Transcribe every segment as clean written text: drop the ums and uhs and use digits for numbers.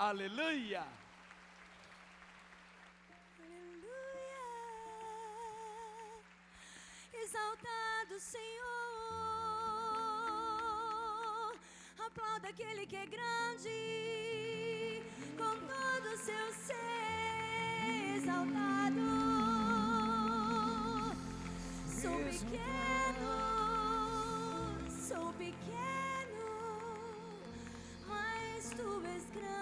Aleluia! Aleluia! Exaltado Senhor, aplauda aquele que é grande, com todo o seu ser exaltado. Sou pequeno, mas tu és grande.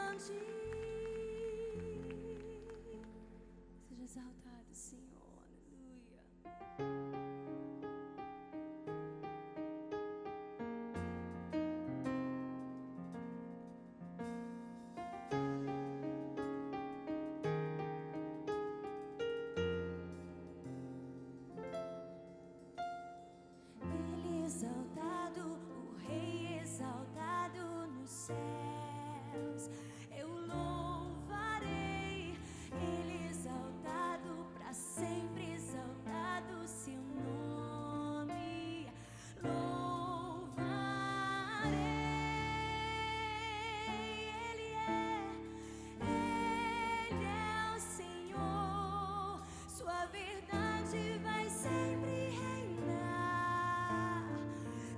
Seja exaltado, Senhor. Aleluia. Ele exaltado, o Rei exaltado nos céus. Eu louvarei, Ele exaltado, para sempre exaltado seu nome. Louvarei, Ele é o Senhor, sua verdade vai sempre reinar.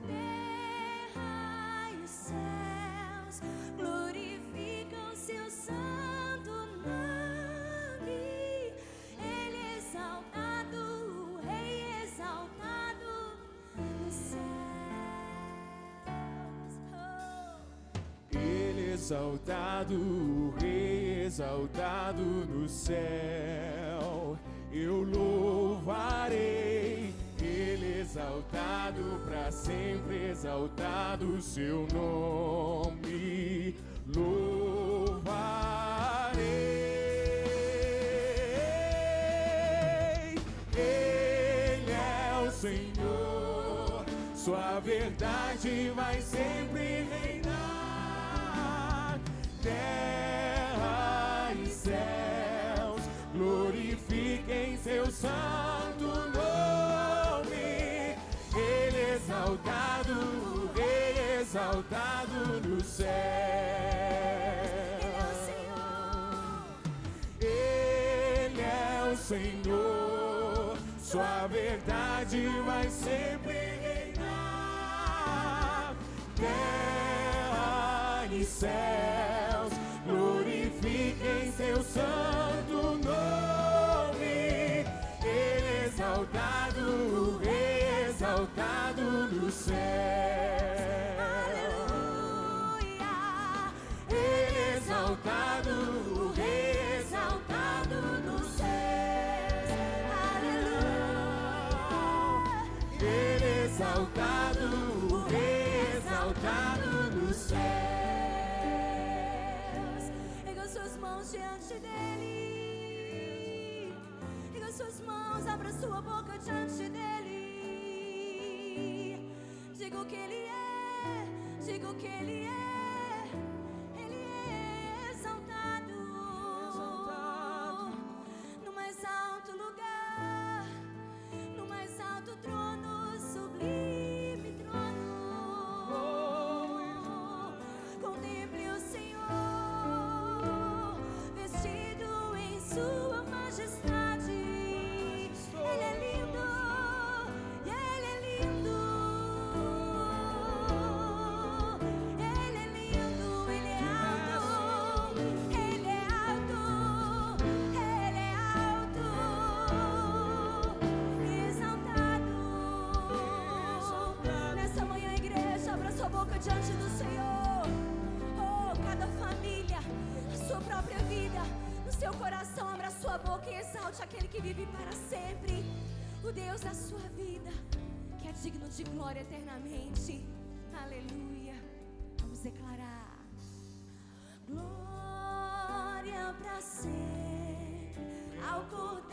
Terra e os céus glorificam seu santo nome. Ele é exaltado, o Rei exaltado nos céus. Ele exaltado, o Rei exaltado no céu. Eu louvarei, Ele exaltado, para sempre exaltado seu nome. Louvarei, Ele é o Senhor, sua verdade vai sempre reinar. Terra e céus glorifiquem seu santo nome. Ele exaltado, o Rei exaltado no céu. Ele é o Senhor, sua verdade vai sempre reinar. Terra e céus glorifiquem seu santo nome. Ele exaltado, o Rei exaltado no céu. Aleluia! Ele exaltado, o Rei exaltado no céu. Aleluia! Ele exaltado, o Rei exaltado nos céus. Erga suas mãos diante dele. Erga suas mãos, abra sua boca diante dele. Diga o que ele é, diga o que ele é. Ele é exaltado, no mais alto lugar, no mais alto trono, sublime trono. Contemple o Senhor, vestido em sua majestade. Ele é lindo, e ele é lindo. Ele é lindo, ele é alto. Ele é alto, ele é alto. Exaltado. Nessa manhã, igreja, abra sua boca diante do Senhor. Oh, cada família, a sua própria vida, no seu coração, abra sua boca e exalte aquele que vive para sempre, o Deus da sua vida, que é digno de glória eternamente. Aleluia. Vamos declarar: glória para sempre ao Cordeiro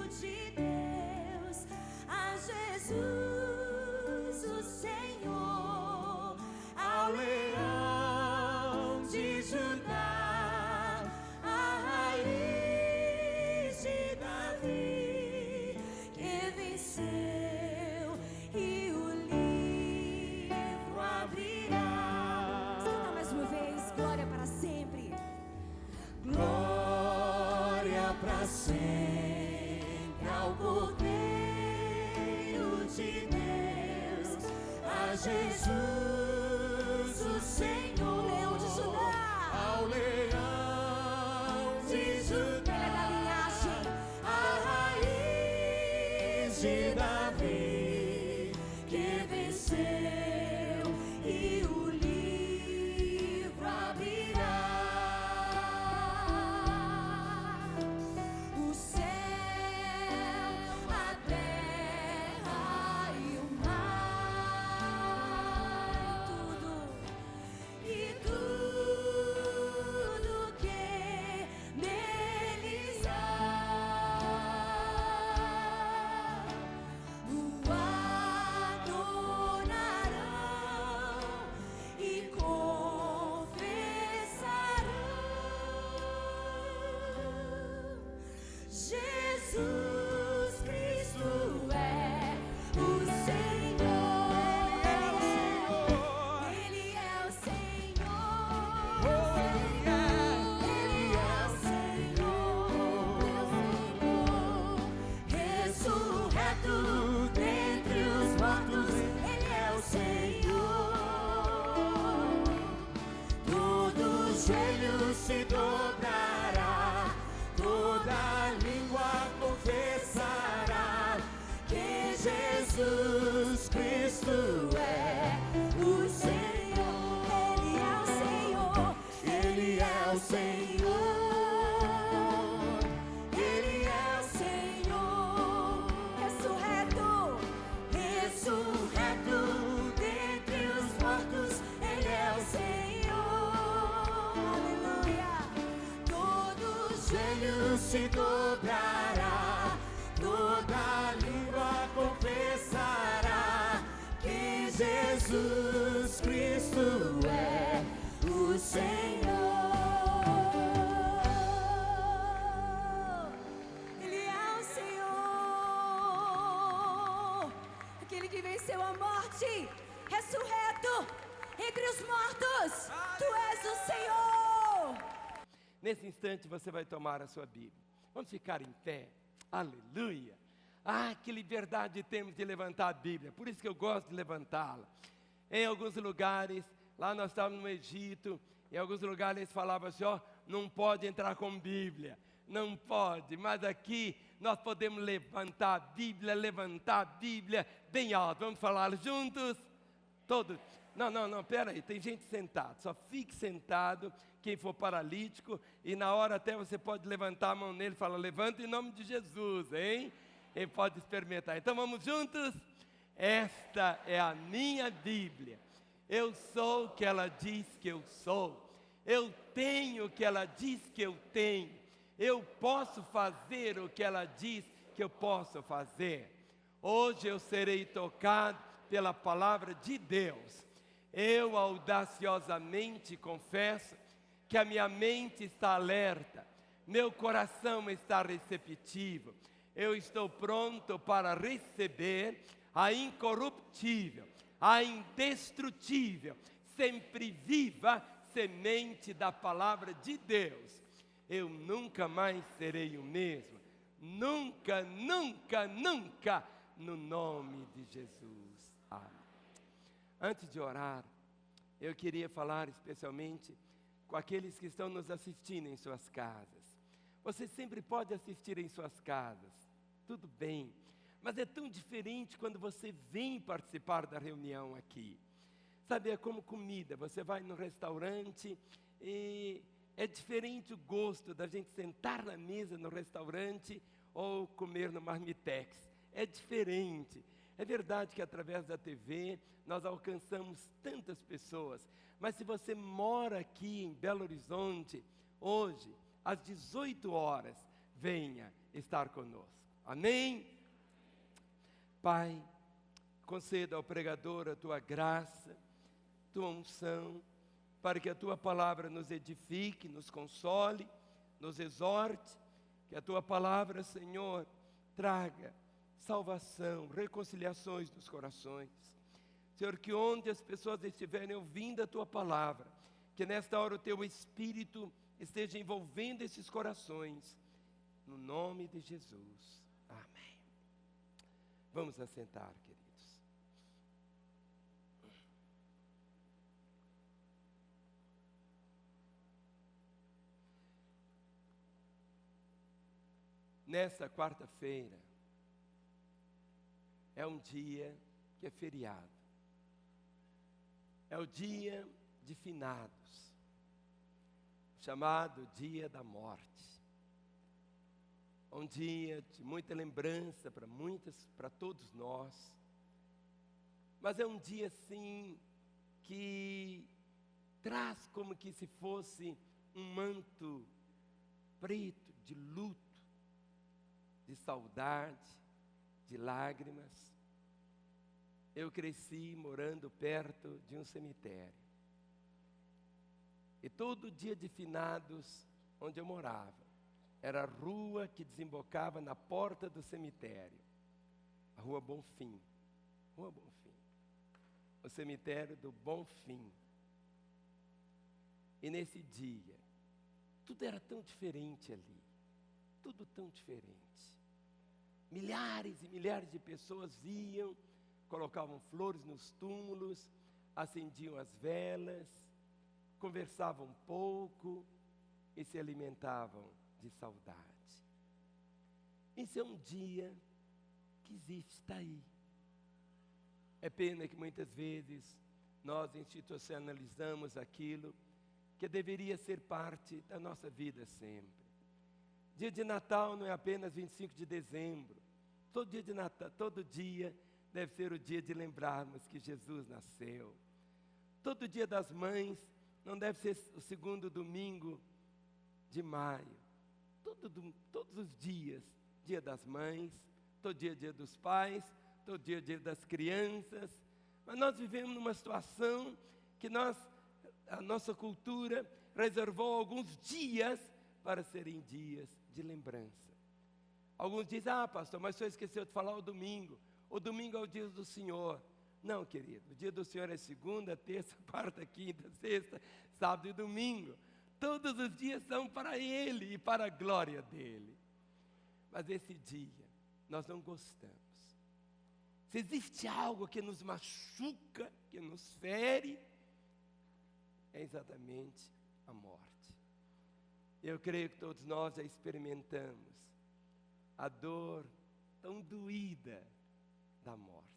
de Deus, a Jesus o Senhor, ao Leão de Judá, a raiz de Davi, que venceu e o livro abrirá. Canta mais uma vez: glória para sempre. Glória para sempre ao Cordeiro de Deus, a Jesus o Senhor, Leão de Judá, ao Leão de Judá, Ele é da linhagem, a raiz de Davi, que venceu e o livro abrirá. o céu, a terra e o mar, tudo que neles há, o adorarão e confessarão: Jesus Cristo é o Senhor. Ele é o Senhor. Ele é o Senhor. Ressurreto dentre os mortos, Ele é o Senhor. Todo joelho se dobrará, toda língua confessará que Jesus Cristo é o Senhor. Ele é o Senhor. Ele é o Senhor. Ressurreto dentre os mortos, Ele é o Senhor. Aleluia. Todo Joelho se dobrará, toda língua confessará que Jesus Cristo é o Senhor. Ele é o Senhor, aquele que venceu a morte, ressurreto entre os mortos. Tu és o Senhor. Nesse instante você vai tomar a sua Bíblia. Vamos ficar em pé. Aleluia. Ah, que liberdade temos de levantar a Bíblia. Por isso que eu gosto de levantá-la. Em alguns lugares, lá nós estávamos no Egito, em alguns lugares eles falavam assim, ó, não pode entrar com Bíblia. Não pode, mas aqui nós podemos levantar a Bíblia bem alto. Vamos falar juntos? Todos. Não, pera aí, tem gente sentada. Só fique sentado, quem for paralítico, e na hora até você pode levantar a mão nele e falar, levanta em nome de Jesus, hein? Ele pode experimentar. Então vamos juntos? Esta é a minha Bíblia. Eu sou o que ela diz que eu sou. Eu tenho o que ela diz que eu tenho. Eu posso fazer o que ela diz que eu posso fazer. Hoje eu serei tocado pela palavra de Deus. Eu audaciosamente confesso que a minha mente está alerta, meu coração está receptivo. Eu estou pronto para receber a incorruptível, a indestrutível, sempre viva semente da palavra de Deus. Eu nunca mais serei o mesmo. Nunca, no nome de Jesus. Amém. Antes de orar, eu queria falar especialmente com aqueles que estão nos assistindo em suas casas. Você sempre pode assistir em suas casas, tudo bem, mas é tão diferente quando você vem participar da reunião aqui. Sabe, é como comida, você vai no restaurante e é diferente o gosto da gente sentar na mesa no restaurante ou comer no marmitex. É diferente. É verdade que através da TV nós alcançamos tantas pessoas, mas se você mora aqui em Belo Horizonte, hoje, às 18 horas, venha estar conosco. Amém? Pai, conceda ao pregador a tua graça, tua unção, para que a tua palavra nos edifique, nos console, nos exorte, que a tua palavra, Senhor, traga salvação, reconciliações dos corações. Senhor, que onde as pessoas estiverem ouvindo a tua palavra, que nesta hora o teu Espírito esteja envolvendo esses corações, no nome de Jesus. Amém. Vamos assentar, queridos. Nesta quarta-feira, é um dia que é feriado. É o dia de finados, chamado Dia da Morte. É um dia de muita lembrança para todos nós. Mas é um dia, sim, que traz como que se fosse um manto preto de luto, de saudade, de lágrimas. Eu cresci morando perto de um cemitério. E todo dia de finados, onde eu morava, era a rua que desembocava na porta do cemitério. A Rua Bonfim. Rua Bonfim. O cemitério do Bonfim. E nesse dia, tudo era tão diferente ali. Tudo tão diferente. Milhares e milhares de pessoas iam, colocavam flores nos túmulos, acendiam as velas, conversavam um pouco e se alimentavam de saudade. Esse é um dia que existe, está aí. É pena que muitas vezes nós institucionalizamos aquilo que deveria ser parte da nossa vida sempre. Dia de Natal não é apenas 25 de dezembro. Todo dia de Natal, todo dia deve ser o dia de lembrarmos que Jesus nasceu. Todo dia das mães não deve ser o segundo domingo de maio. Todos os dias, dia das mães, todo dia, dia dos pais, todo dia, dia das crianças. Mas nós vivemos numa situação que a nossa cultura reservou alguns dias para serem dias de lembrança. Alguns dizem, pastor, mas o senhor esqueceu de falar o domingo. O domingo é o dia do Senhor. Não, querido, o dia do Senhor é segunda, terça, quarta, quinta, sexta, sábado e domingo. Todos os dias são para Ele e para a glória dEle. Mas esse dia, nós não gostamos. Se existe algo que nos machuca, que nos fere, é exatamente a morte. Eu creio que todos nós já experimentamos a dor tão doída da morte.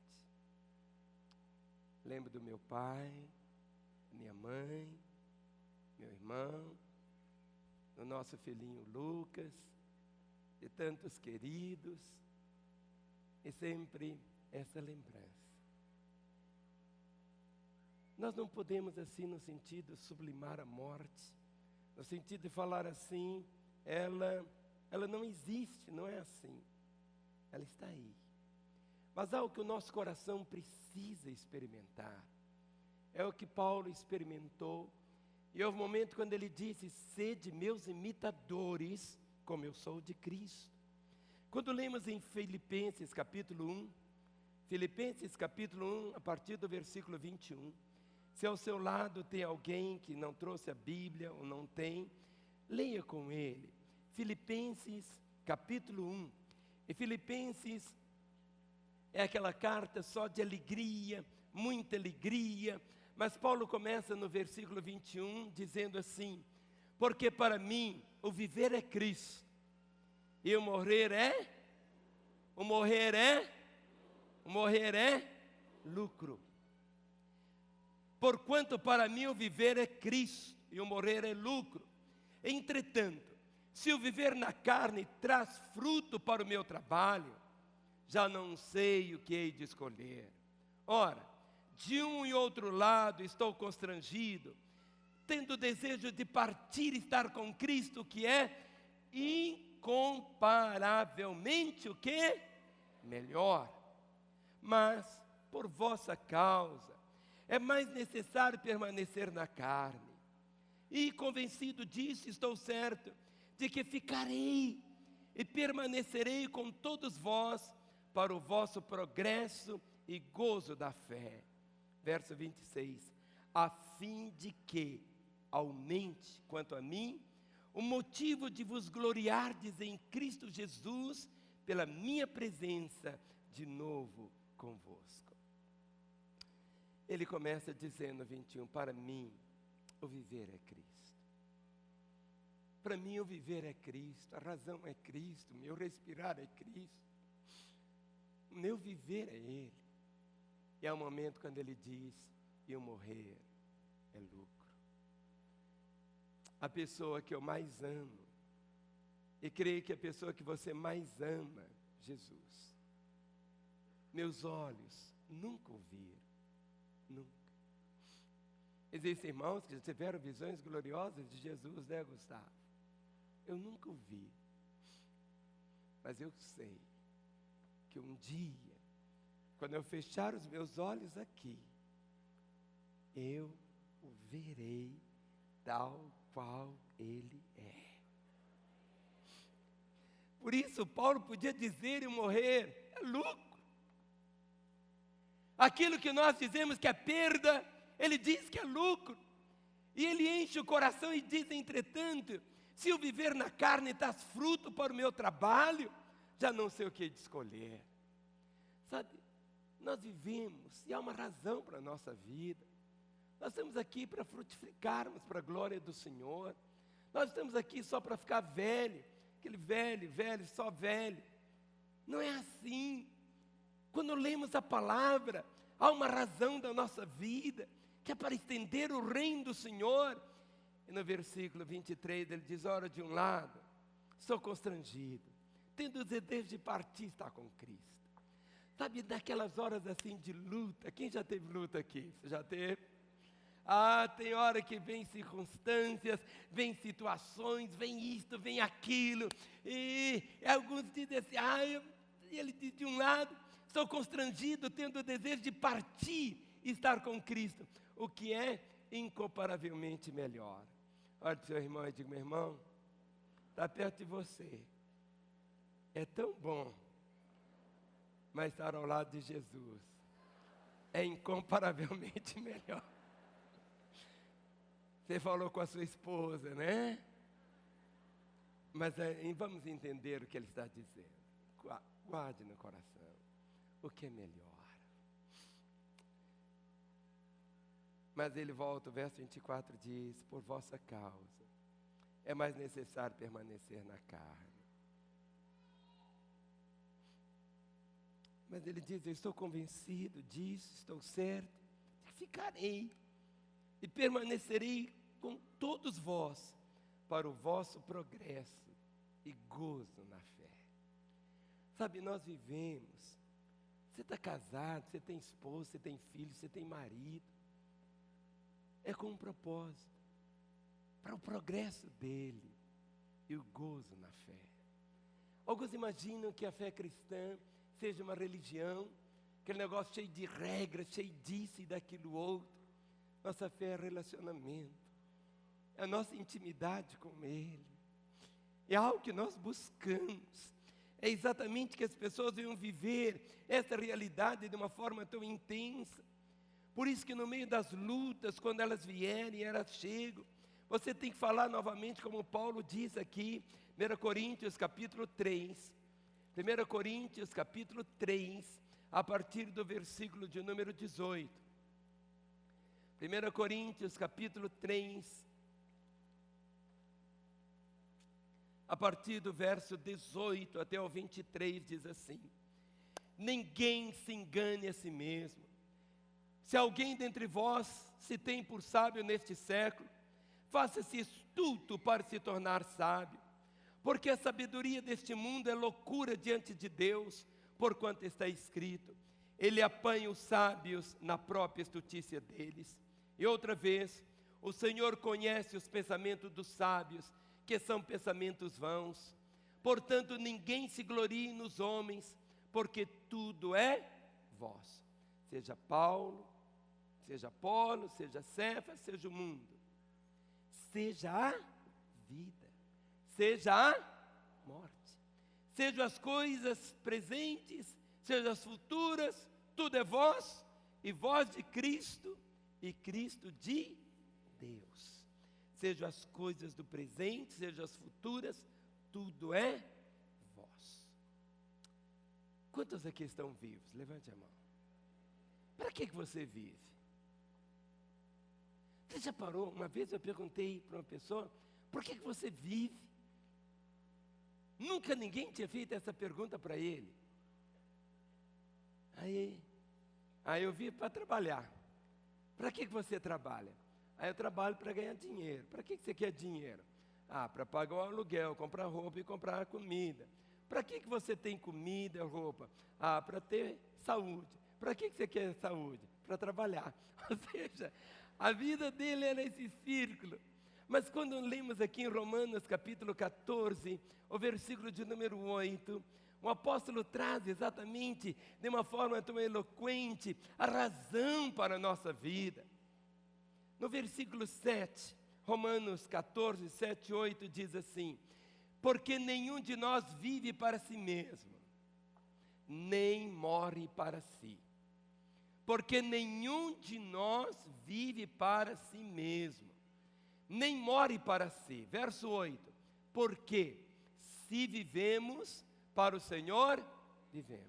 Lembro do meu pai, minha mãe, meu irmão, do nosso filhinho Lucas, de tantos queridos, e sempre essa lembrança. Nós não podemos assim no sentido de sublimar a morte, no sentido de falar assim, ela não existe, não é assim. Ela está aí. Mas algo que o nosso coração precisa experimentar, é o que Paulo experimentou, e houve um momento quando ele disse, sede meus imitadores, como eu sou de Cristo. Quando lemos em Filipenses capítulo 1, a partir do versículo 21, se ao seu lado tem alguém que não trouxe a Bíblia ou não tem, leia com ele. Filipenses capítulo 1. E Filipenses é aquela carta só de alegria, muita alegria. Mas Paulo começa no versículo 21 dizendo assim, porque para mim o viver é Cristo, e o morrer é lucro. Porquanto para mim o viver é Cristo, e o morrer é lucro. Entretanto, se o viver na carne traz fruto para o meu trabalho, já não sei o que hei de escolher. Ora, de um e outro lado estou constrangido, tendo desejo de partir e estar com Cristo, que é incomparavelmente o que? Melhor. Mas, por vossa causa, é mais necessário permanecer na carne. E convencido disso, estou certo de que ficarei e permanecerei com todos vós para o vosso progresso e gozo da fé. Verso 26, a fim de que aumente, quanto a mim, o motivo de vos gloriardes em Cristo Jesus, pela minha presença de novo convosco. Ele começa dizendo, 21, para mim, o viver é Cristo. Para mim, o viver é Cristo, a razão é Cristo, o meu respirar é Cristo, o meu viver é Ele. E há um momento quando Ele diz, e o morrer é lucro. A pessoa que eu mais amo, e creio que a pessoa que você mais ama, Jesus. Meus olhos nunca o viram, nunca. Existem irmãos que já tiveram visões gloriosas de Jesus, né, Gustavo? Eu nunca o vi, mas eu sei que um dia, quando eu fechar os meus olhos aqui, eu o verei tal qual Ele é. Por isso, Paulo podia dizer e morrer é lucro. Aquilo que nós dizemos que é perda, ele diz que é lucro. E ele enche o coração e diz, entretanto, se eu viver na carne dá fruto para o meu trabalho, já não sei o que escolher. Sabe, nós vivemos, e há uma razão para a nossa vida. Nós estamos aqui para frutificarmos para a glória do Senhor. Nós estamos aqui só para ficar velho, aquele velho, só velho. Não é assim. Quando lemos a palavra, há uma razão da nossa vida, que é para estender o reino do Senhor. E no versículo 23 ele diz, ora, de um lado, sou constrangido, tendo o desejo de partir, estar com Cristo. Sabe, naquelas horas assim de luta, quem já teve luta aqui? Você já teve? Tem hora que vem circunstâncias, vem situações, vem isto, vem aquilo. E alguns dizem assim, ele diz de um lado, estou constrangido, tendo o desejo de partir e estar com Cristo, o que é incomparavelmente melhor. Olha para o seu irmão e diga, meu irmão, está perto de você. É tão bom, mas estar ao lado de Jesus é incomparavelmente melhor. Você falou com a sua esposa, né? Mas vamos entender o que ele está dizendo. Guarde no coração o que é melhor. Mas ele volta, o verso 24 diz, por vossa causa é mais necessário permanecer na carne. Mas ele diz, eu estou convencido disso, estou certo, que ficarei e permanecerei com todos vós, para o vosso progresso e gozo na fé. Sabe, nós vivemos, você está casado, você tem esposa, você tem filho, você tem marido, é com um propósito, para o progresso dele e o gozo na fé. Alguns imaginam que a fé cristã seja uma religião, aquele negócio cheio de regras, cheio disso e daquilo outro. Nossa fé é relacionamento, é a nossa intimidade com Ele, é algo que nós buscamos, é exatamente que as pessoas venham viver essa realidade de uma forma tão intensa. Por isso que no meio das lutas, quando elas vierem, elas chegam, você tem que falar novamente, como Paulo diz aqui, 1 Coríntios capítulo 3, 1 Coríntios capítulo 3, a partir do versículo de número 18. 1 Coríntios capítulo 3, a partir do verso 18 até o 23, diz assim: ninguém se engane a si mesmo. Se alguém dentre vós se tem por sábio neste século, faça-se estulto para se tornar sábio, porque a sabedoria deste mundo é loucura diante de Deus, porquanto está escrito, ele apanha os sábios na própria estultícia deles. E outra vez, o Senhor conhece os pensamentos dos sábios, que são pensamentos vãos. Portanto, ninguém se glorie nos homens, porque tudo é vosso. Seja Paulo, seja Apolo, seja Cefas, seja o mundo. Seja a vida, seja a morte, sejam as coisas presentes, sejam as futuras, tudo é vosso, e vós de Cristo, e Cristo de Deus. sejam as coisas do presente, sejam as futuras, tudo é vosso. Quantos aqui estão vivos? Levante a mão. Para que você vive? Você já parou? Uma vez eu perguntei para uma pessoa, por que você vive? Nunca ninguém tinha feito essa pergunta para ele. Aí eu vivo para trabalhar. Para que você trabalha? Aí eu trabalho para ganhar dinheiro. Para que você quer dinheiro? Para pagar o aluguel, comprar roupa e comprar comida. Para que você tem comida e roupa? Para ter saúde. Para que você quer saúde? Para trabalhar. Ou seja, a vida dele é nesse círculo. Mas quando lemos aqui em Romanos capítulo 14, o versículo de número 8, o apóstolo traz exatamente, de uma forma tão eloquente, a razão para a nossa vida. No versículo 7, Romanos 14, 7 e 8 diz assim: porque nenhum de nós vive para si mesmo, nem morre para si. Porque nenhum de nós vive para si mesmo, nem morre para si. Verso 8, porque se vivemos, para o Senhor vivemos.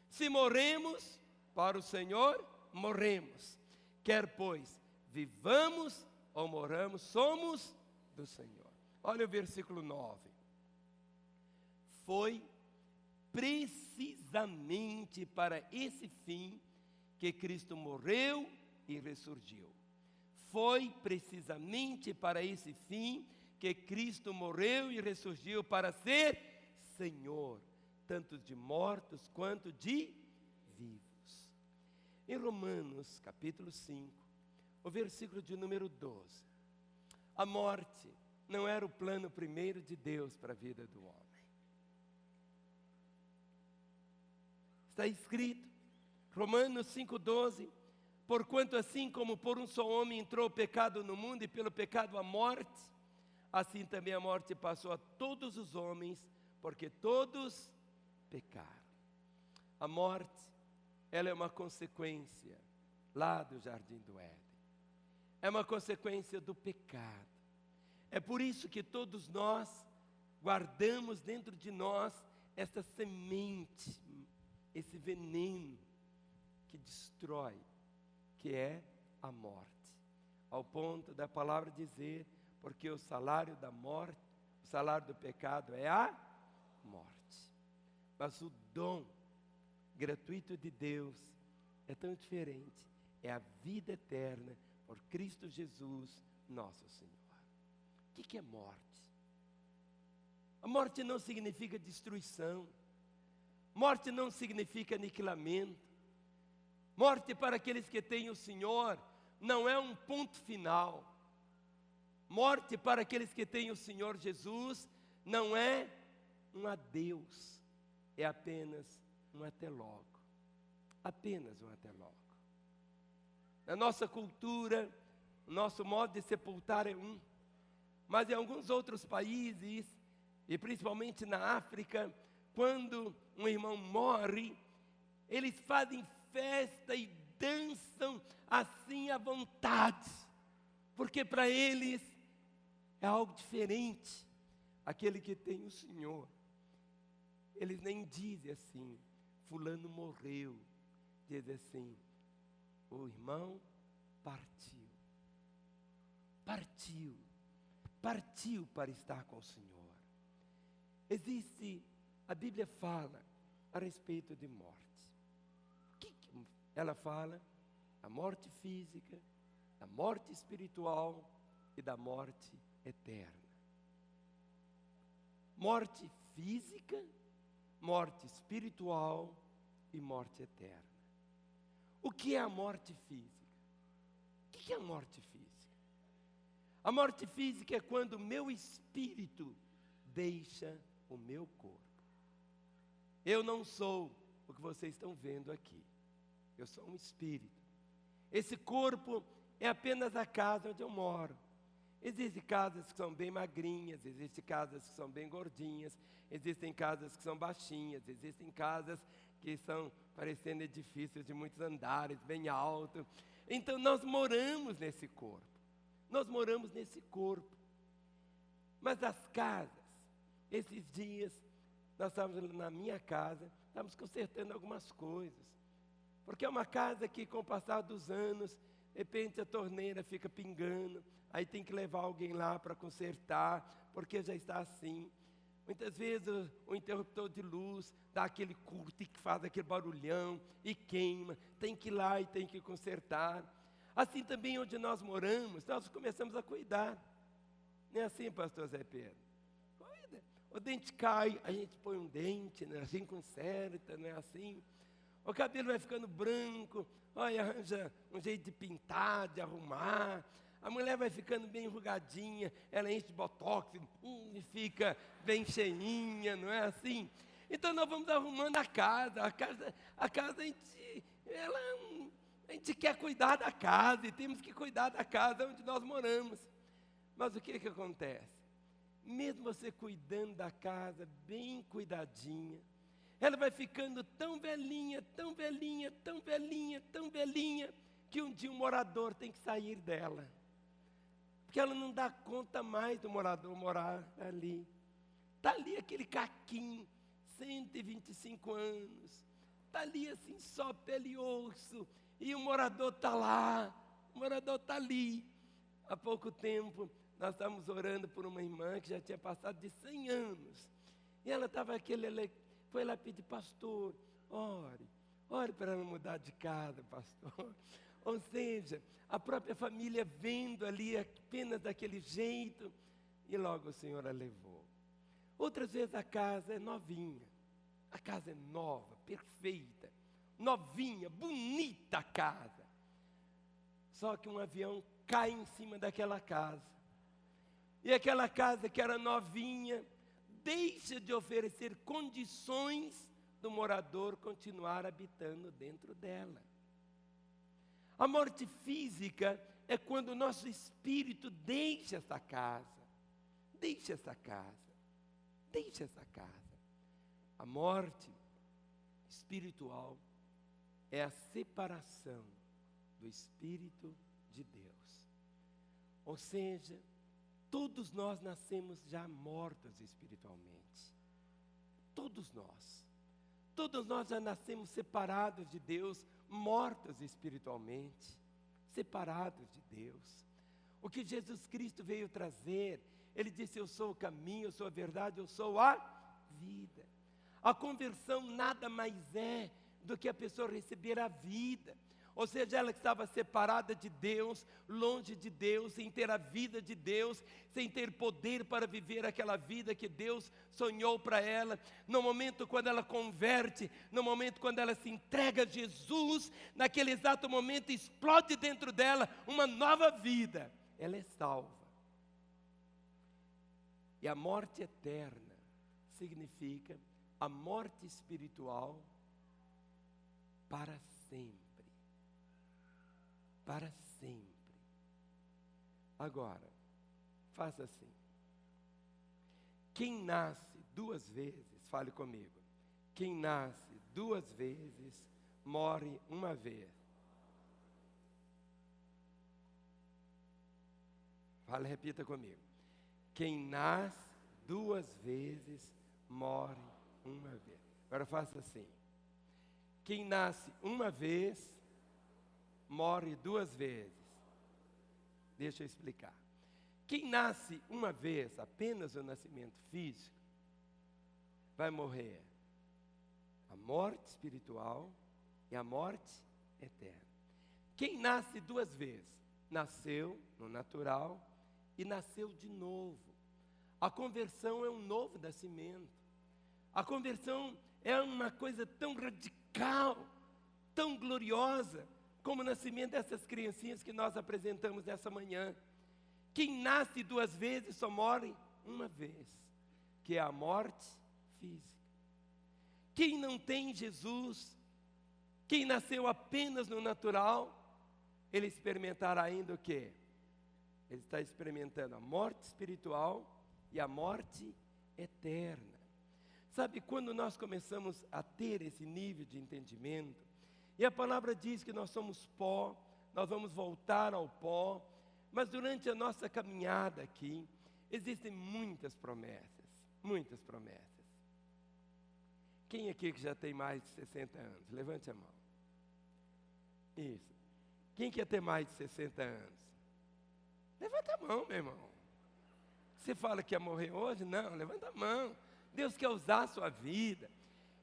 Se morremos, para o Senhor morremos. Quer pois vivamos ou morramos, somos do Senhor. Olha o versículo 9. Foi precisamente para esse fim que Cristo morreu e ressurgiu. Foi precisamente para esse fim que Cristo morreu e ressurgiu, para ser Senhor, tanto de mortos quanto de vivos. Em Romanos capítulo 5, o versículo de número 12. A morte não era o plano primeiro de Deus para a vida do homem. Está escrito, Romanos 5,12, porquanto assim como por um só homem entrou o pecado no mundo e pelo pecado a morte, assim também a morte passou a todos os homens, porque todos pecaram. A morte, ela é uma consequência lá do Jardim do Éden. É uma consequência do pecado. É por isso que todos nós guardamos dentro de nós essa semente, esse veneno que destrói, que é a morte. Ao ponto da palavra dizer, porque o salário da morte, o salário do pecado é a morte. Mas o dom gratuito de Deus é tão diferente. É a vida eterna por Cristo Jesus, nosso Senhor. O que é morte? A morte não significa destruição. Morte não significa aniquilamento. Morte para aqueles que têm o Senhor não é um ponto final. Morte para aqueles que têm o Senhor Jesus não é um adeus, é apenas um até logo. Apenas um até logo. Na nossa cultura, o nosso modo de sepultar é um, mas em alguns outros países, e principalmente na África, quando um irmão morre, eles fazem festa e dançam assim à vontade, porque para eles é algo diferente. Aquele que tem o Senhor, eles nem dizem assim, fulano morreu, dizem assim, o irmão partiu, partiu para estar com o Senhor. Existe, a Bíblia fala a respeito de morte. O que ela fala? A morte física, da morte espiritual e da morte eterna. Morte física, morte espiritual e morte eterna. O que é a morte física? O que é a morte física? A morte física é quando o meu espírito deixa o meu corpo. Eu não sou o que vocês estão vendo aqui. Eu sou um espírito. Esse corpo é apenas a casa onde eu moro. Existem casas que são bem magrinhas, existem casas que são bem gordinhas, existem casas que são baixinhas, existem casas que são parecendo edifícios de muitos andares, bem alto. Então nós moramos nesse corpo. nós moramos nesse corpo. Mas as casas, esses dias, nós estávamos na minha casa, estávamos consertando algumas coisas. Porque é uma casa que, com o passar dos anos, de repente a torneira fica pingando, aí tem que levar alguém lá para consertar, porque já está assim. Muitas vezes o interruptor de luz dá aquele curto e que faz aquele barulhão e queima, tem que ir lá e tem que consertar. Assim também onde nós moramos, nós começamos a cuidar. Não é assim, pastor Zé Pedro? Cuida. O dente cai, a gente põe um dente, né? Assim conserta, não é assim? O cabelo vai ficando branco, olha, arranja um jeito de pintar, de arrumar. A mulher vai ficando bem enrugadinha, ela enche de botox e fica bem cheinha, não é assim? Então nós vamos arrumando a casa a gente quer cuidar da casa e temos que cuidar da casa onde nós moramos. Mas o que acontece? Mesmo você cuidando da casa, bem cuidadinha, ela vai ficando tão velhinha, tão velhinha, tão velhinha, tão velhinha, que um dia um morador tem que sair dela. Porque ela não dá conta mais do morador morar ali. Está ali aquele caquinho, 125 anos. Está ali assim, só pele e osso. E o morador está lá, o morador está ali. Há pouco tempo, nós estávamos orando por uma irmã que já tinha passado de 100 anos. E ela estava foi lá pedir, pastor, ore para ela mudar de casa, pastor. Ou seja, a própria família vendo ali apenas daquele jeito, e logo o Senhor a levou. Outras vezes a casa é novinha, a casa é nova, perfeita, novinha, bonita a casa. Só que um avião cai em cima daquela casa, e aquela casa que era novinha, deixa de oferecer condições do morador continuar habitando dentro dela. A morte física é quando o nosso espírito deixa essa casa. Deixa essa casa. Deixa essa casa. A morte espiritual é a separação do Espírito de Deus. Ou seja, todos nós nascemos já mortos espiritualmente. Todos nós. Todos nós já nascemos separados de Deus, mortos espiritualmente, separados de Deus. O que Jesus Cristo veio trazer, Ele disse, eu sou o caminho, eu sou a verdade, eu sou a vida. A conversão nada mais é do que a pessoa receber a vida. Ou seja, ela que estava separada de Deus, longe de Deus, sem ter a vida de Deus, sem ter poder para viver aquela vida que Deus sonhou para ela. No momento quando ela converte, no momento quando ela se entrega a Jesus, naquele exato momento explode dentro dela uma nova vida. Ela é salva. E a morte eterna significa a morte espiritual para sempre. Para sempre. Agora, faça assim. Quem nasce 2 vezes, fale comigo. Quem nasce 2 vezes, morre 1 vez. Fale, repita comigo. Quem nasce 2 vezes, morre 1 vez. Agora faça assim. Quem nasce 1 vez, morre 2 vezes. Deixa eu explicar. Quem nasce 1 vez, apenas o nascimento físico, vai morrer a morte espiritual e a morte eterna. Quem nasce 2 vezes, nasceu no natural e nasceu de novo. A conversão é um novo nascimento. A conversão é uma coisa tão radical, tão gloriosa, como o nascimento dessas criancinhas que nós apresentamos nessa manhã. Quem nasce 2 vezes só morre 1 vez, que é a morte física. Quem não tem Jesus, quem nasceu apenas no natural, ele experimentará ainda o quê? Ele está experimentando a morte espiritual e a morte eterna. Sabe, quando nós começamos a ter esse nível de entendimento, e a palavra diz que nós somos pó, nós vamos voltar ao pó, Mas durante a nossa caminhada aqui, existem muitas promessas, muitas promessas. Quem aqui que já tem mais de 60 anos? Levante a mão. Isso. Quem quer ter mais de 60 anos? Levanta a mão, meu irmão. Você fala que ia morrer hoje? Não, levanta a mão. Deus quer usar a sua vida.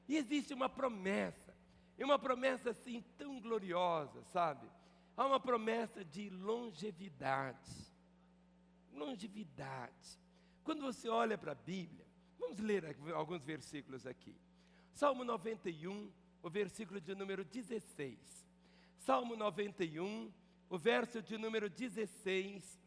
E existe uma promessa. E uma promessa assim tão gloriosa, sabe? Há uma promessa de longevidade. Longevidade. Quando você olha para a Bíblia, vamos ler alguns versículos aqui. Salmo 91, o versículo de número 16. Salmo 91, o verso de número 16.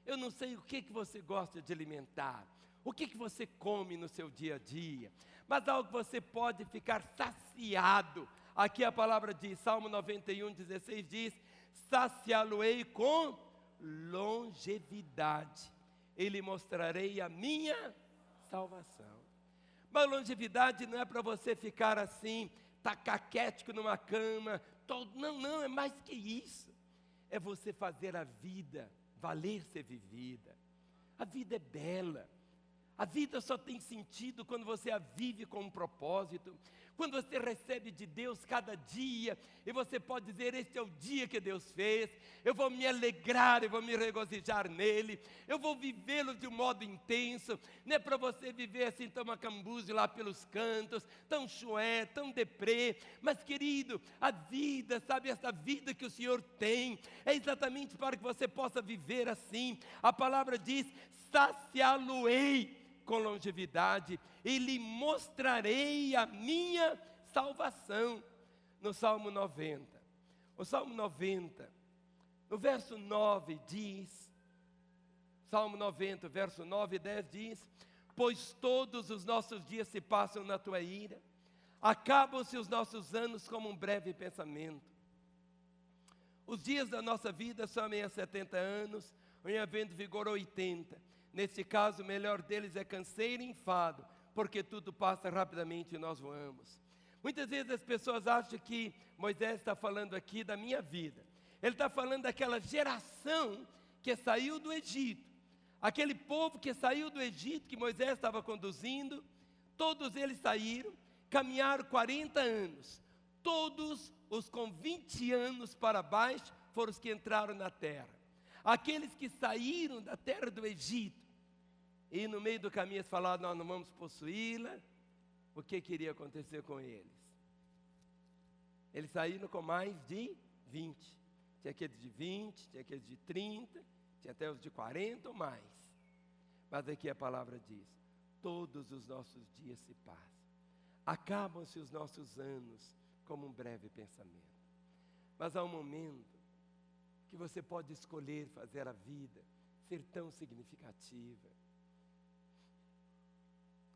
Eu não sei o que você gosta de alimentar, o que você come no seu dia a dia, mas algo que você pode ficar saciado. Aqui a palavra diz, Salmo 91, 16 diz, saciá-lo-ei com longevidade, e lhe mostrarei a minha salvação. Mas longevidade não é para você ficar assim, tacaquético numa cama, não, é mais que isso. É você fazer a vida valer ser vivida. A vida é bela. A vida só tem sentido quando você a vive com um propósito. Quando você recebe de Deus cada dia, e você pode dizer, este é o dia que Deus fez, eu vou me alegrar, eu vou me regozijar nele, eu vou vivê-lo de um modo intenso. Não é para você viver assim tão macambúzio lá pelos cantos, tão chué, tão deprê, mas querido, a vida, sabe, essa vida que o Senhor tem, é exatamente para que você possa viver assim. A palavra diz, saciá-lo-ei com longevidade, e lhe mostrarei a minha salvação. No Salmo 90, o Salmo 90, no verso 9 diz, Salmo 90, verso 9 e 10 diz, pois todos os nossos dias se passam na tua ira, acabam-se os nossos anos como um breve pensamento. Os dias da nossa vida somem a 70 anos, em havendo vigor 80. Neste caso, o melhor deles é canseiro e enfado, porque tudo passa rapidamente e nós voamos. Muitas vezes as pessoas acham que Moisés está falando aqui da minha vida. Ele está falando daquela geração que saiu do Egito. Aquele povo que saiu do Egito, que Moisés estava conduzindo, todos eles saíram, caminharam 40 anos. Todos os com 20 anos para baixo foram os que entraram na terra. Aqueles que saíram da terra do Egito, e no meio do caminho eles falaram, nós não vamos possuí-la, o que iria acontecer com eles? Eles saíram com mais de 20. Tinha aqueles de 20, tinha aqueles de 30, tinha até os de 40 ou mais. Mas aqui a palavra diz, todos os nossos dias se passam. Acabam-se os nossos anos como um breve pensamento. Mas há um momento que você pode escolher fazer a vida ser tão significativa.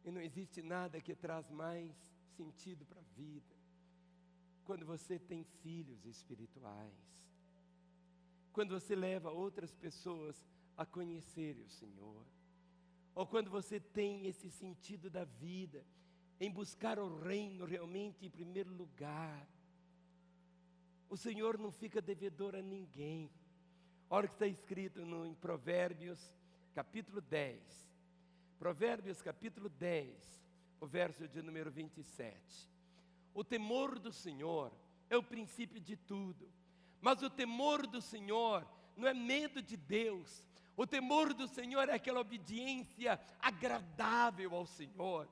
E não existe nada que traz mais sentido para a vida. Quando você tem filhos espirituais. Quando você leva outras pessoas a conhecerem o Senhor. Ou quando você tem esse sentido da vida, em buscar o reino realmente em primeiro lugar. O Senhor não fica devedor a ninguém. Olha o que está escrito em Provérbios, capítulo 10. Provérbios, capítulo 10, o verso de número 27. O temor do Senhor é o princípio de tudo. Mas o temor do Senhor não é medo de Deus. O temor do Senhor é aquela obediência agradável ao Senhor.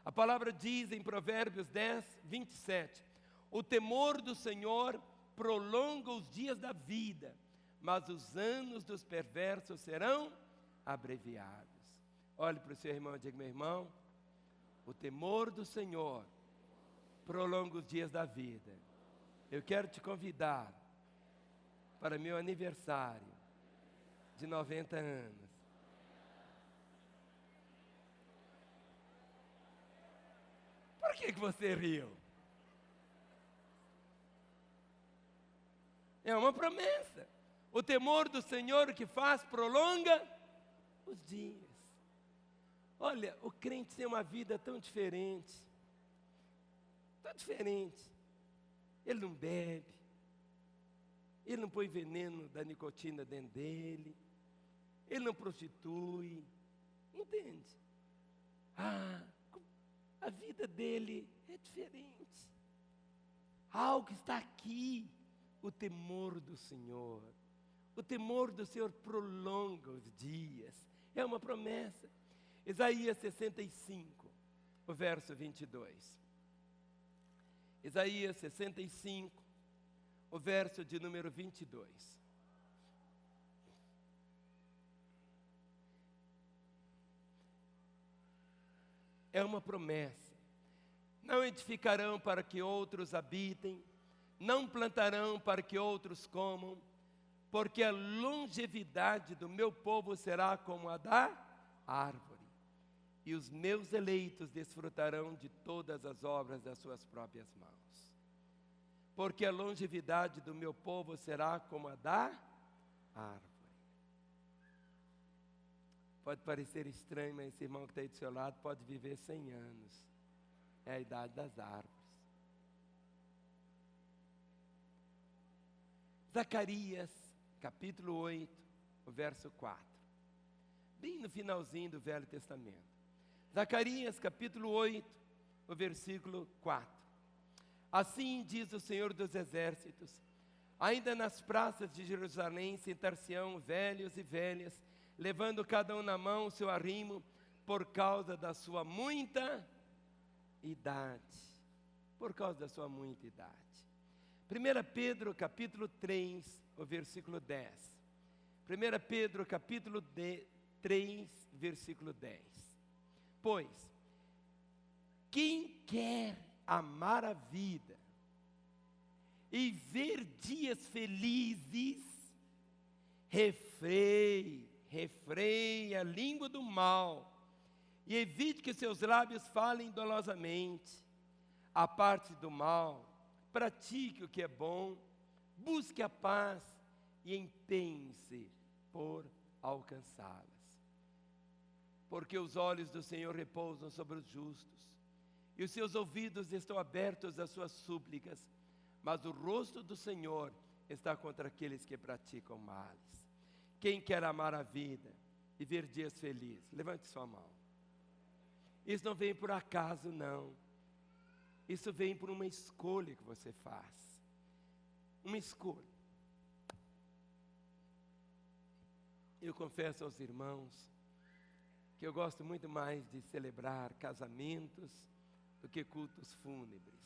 A palavra diz em Provérbios 10, 27. O temor do Senhor prolonga os dias da vida, mas os anos dos perversos serão abreviados. Olhe para o seu irmão e diga, meu irmão, o temor do Senhor prolonga os dias da vida. Eu quero te convidar para meu aniversário de 90 anos. Por que você riu? É uma promessa. O temor do Senhor, o que faz, prolonga os dias. Olha, o crente tem uma vida tão diferente. Tão diferente. Ele não bebe. Ele não põe veneno da nicotina dentro dele. Ele não prostitui. Entende? A vida dele é diferente. Algo está aqui. O temor do Senhor. O temor do Senhor prolonga os dias. É uma promessa. Isaías 65, o verso 22. Isaías 65, o verso de número 22. É uma promessa. Não edificarão para que outros habitem, não plantarão para que outros comam, porque a longevidade do meu povo será como a da árvore, e os meus eleitos desfrutarão de todas as obras das suas próprias mãos. Porque a longevidade do meu povo será como a da árvore. Pode parecer estranho, mas esse irmão que está aí do seu lado pode viver 100 anos. É a idade das árvores. Zacarias, capítulo 8, o verso 4. Bem no finalzinho do Velho Testamento. Zacarias, capítulo 8, o versículo 4. Assim diz o Senhor dos Exércitos: ainda nas praças de Jerusalém sentar-se-ão velhos e velhas, levando cada um na mão o seu arrimo, por causa da sua muita idade. Por causa da sua muita idade. 1 Pedro, capítulo 3, o versículo 10. 1 Pedro, capítulo 3, versículo 10. Pois, quem quer amar a vida e ver dias felizes, refreie a língua do mal e evite que seus lábios falem dolosamente. Aparte do mal, pratique o que é bom, busque a paz e empenhe-se por alcançá-las. Porque os olhos do Senhor repousam sobre os justos, e os seus ouvidos estão abertos às suas súplicas, mas o rosto do Senhor está contra aqueles que praticam males. Quem quer amar a vida e ver dias felizes? Levante sua mão. Isso não vem por acaso, não. Isso vem por uma escolha que você faz. Uma escolha. Eu confesso aos irmãos que eu gosto muito mais de celebrar casamentos do que cultos fúnebres.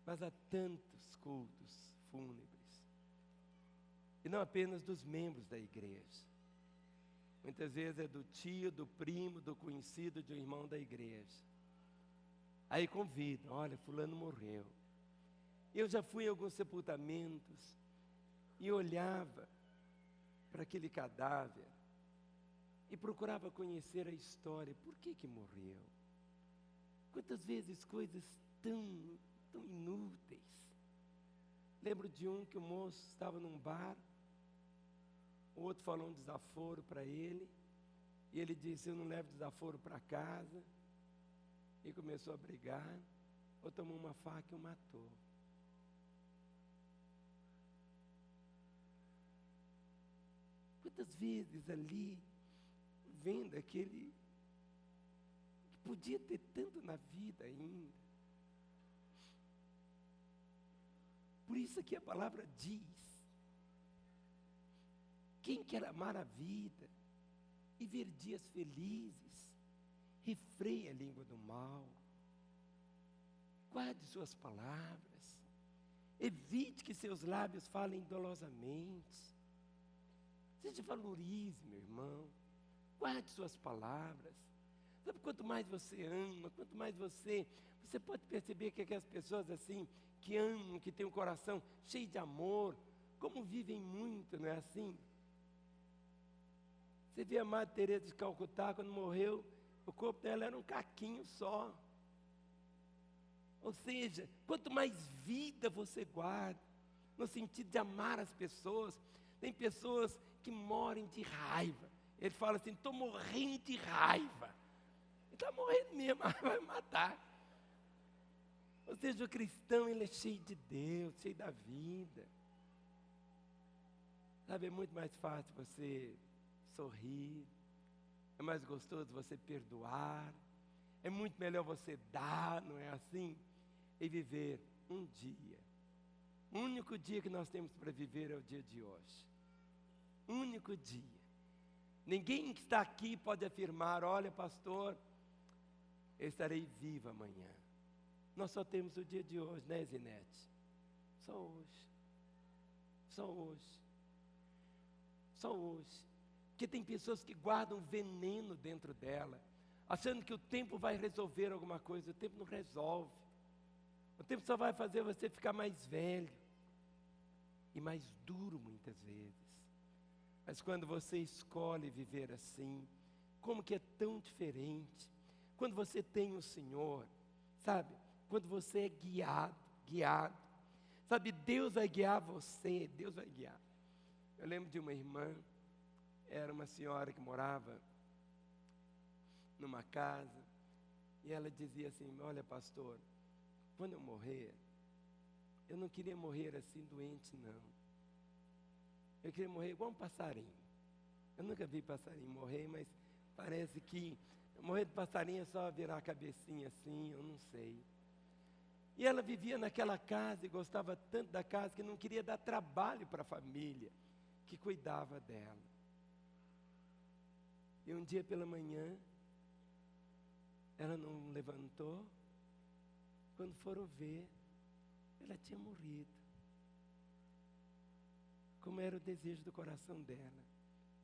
Mas há tantos cultos fúnebres, e não apenas dos membros da igreja. Muitas vezes é do tio, do primo, do conhecido, de um irmão da igreja. Aí convidam: olha, fulano morreu. Eu já fui em alguns sepultamentos e olhava para aquele cadáver e procurava conhecer a história. Por que morreu? Quantas vezes coisas tão inúteis. Lembro de um que o moço estava num bar, o outro falou um desaforo para ele, e ele disse: eu não levo desaforo para casa. E começou a brigar, ou tomou uma faca e o matou. Quantas vezes ali, vendo aquele que podia ter tanto na vida ainda. Por isso que a palavra diz: quem quer amar a vida e ver dias felizes, refreie a língua do mal, guarde suas palavras, evite que seus lábios falem dolosamente. Seja valorize, meu irmão, guarde suas palavras. Sabe, quanto mais você ama, quanto mais você pode perceber que aquelas pessoas assim, que amam, que têm um coração cheio de amor, como vivem muito, não é assim? Você vê a Madre Teresa de Calcutá, quando morreu, o corpo dela era um caquinho só. Ou seja, quanto mais vida você guarda, no sentido de amar as pessoas. Tem pessoas que morrem de raiva. Ele fala assim: estou morrendo de raiva. Ele está morrendo mesmo, vai matar. Ou seja, o cristão, ele é cheio de Deus, cheio da vida. Sabe, é muito mais fácil você sorrir, é mais gostoso você perdoar, é muito melhor você dar, não é assim? E viver um dia. O único dia que nós temos para viver é o dia de hoje. Único dia. Ninguém que está aqui pode afirmar, olha pastor, eu estarei vivo amanhã. Nós só temos o dia de hoje, né, Zinete? Só hoje. Só hoje. Só hoje. Porque tem pessoas que guardam veneno dentro dela, achando que o tempo vai resolver alguma coisa. O tempo não resolve. O tempo só vai fazer você ficar mais velho e mais duro muitas vezes. Mas quando você escolhe viver assim, como que é tão diferente? Quando você tem o Senhor, sabe? Quando você é guiado. Sabe, Deus vai guiar você, Deus vai guiar. Eu lembro de uma irmã, era uma senhora que morava numa casa, e ela dizia assim, olha pastor, quando eu morrer, eu não queria morrer assim doente não. Eu queria morrer igual um passarinho. Eu nunca vi passarinho morrer, mas parece que morrer de passarinho é só virar a cabecinha assim, eu não sei. E ela vivia naquela casa e gostava tanto da casa que não queria dar trabalho para a família que cuidava dela. E um dia pela manhã, ela não levantou. Quando foram ver, ela tinha morrido. Como era o desejo do coração dela,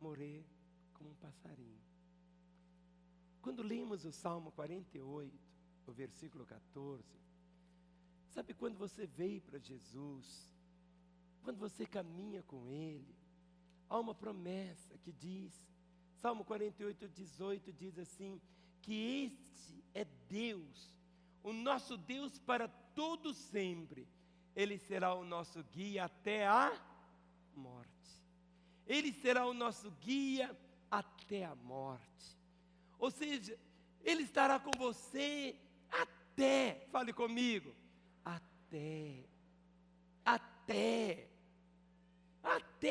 morrer como um passarinho. Quando lemos o Salmo 48, o versículo 14, sabe quando você veio para Jesus, quando você caminha com Ele, há uma promessa que diz, Salmo 48, 18 diz assim, que este é Deus, o nosso Deus para todo sempre. Ele será o nosso guia até a morte. Ele será o nosso guia até a morte. Ou seja, Ele estará com você até, fale comigo, até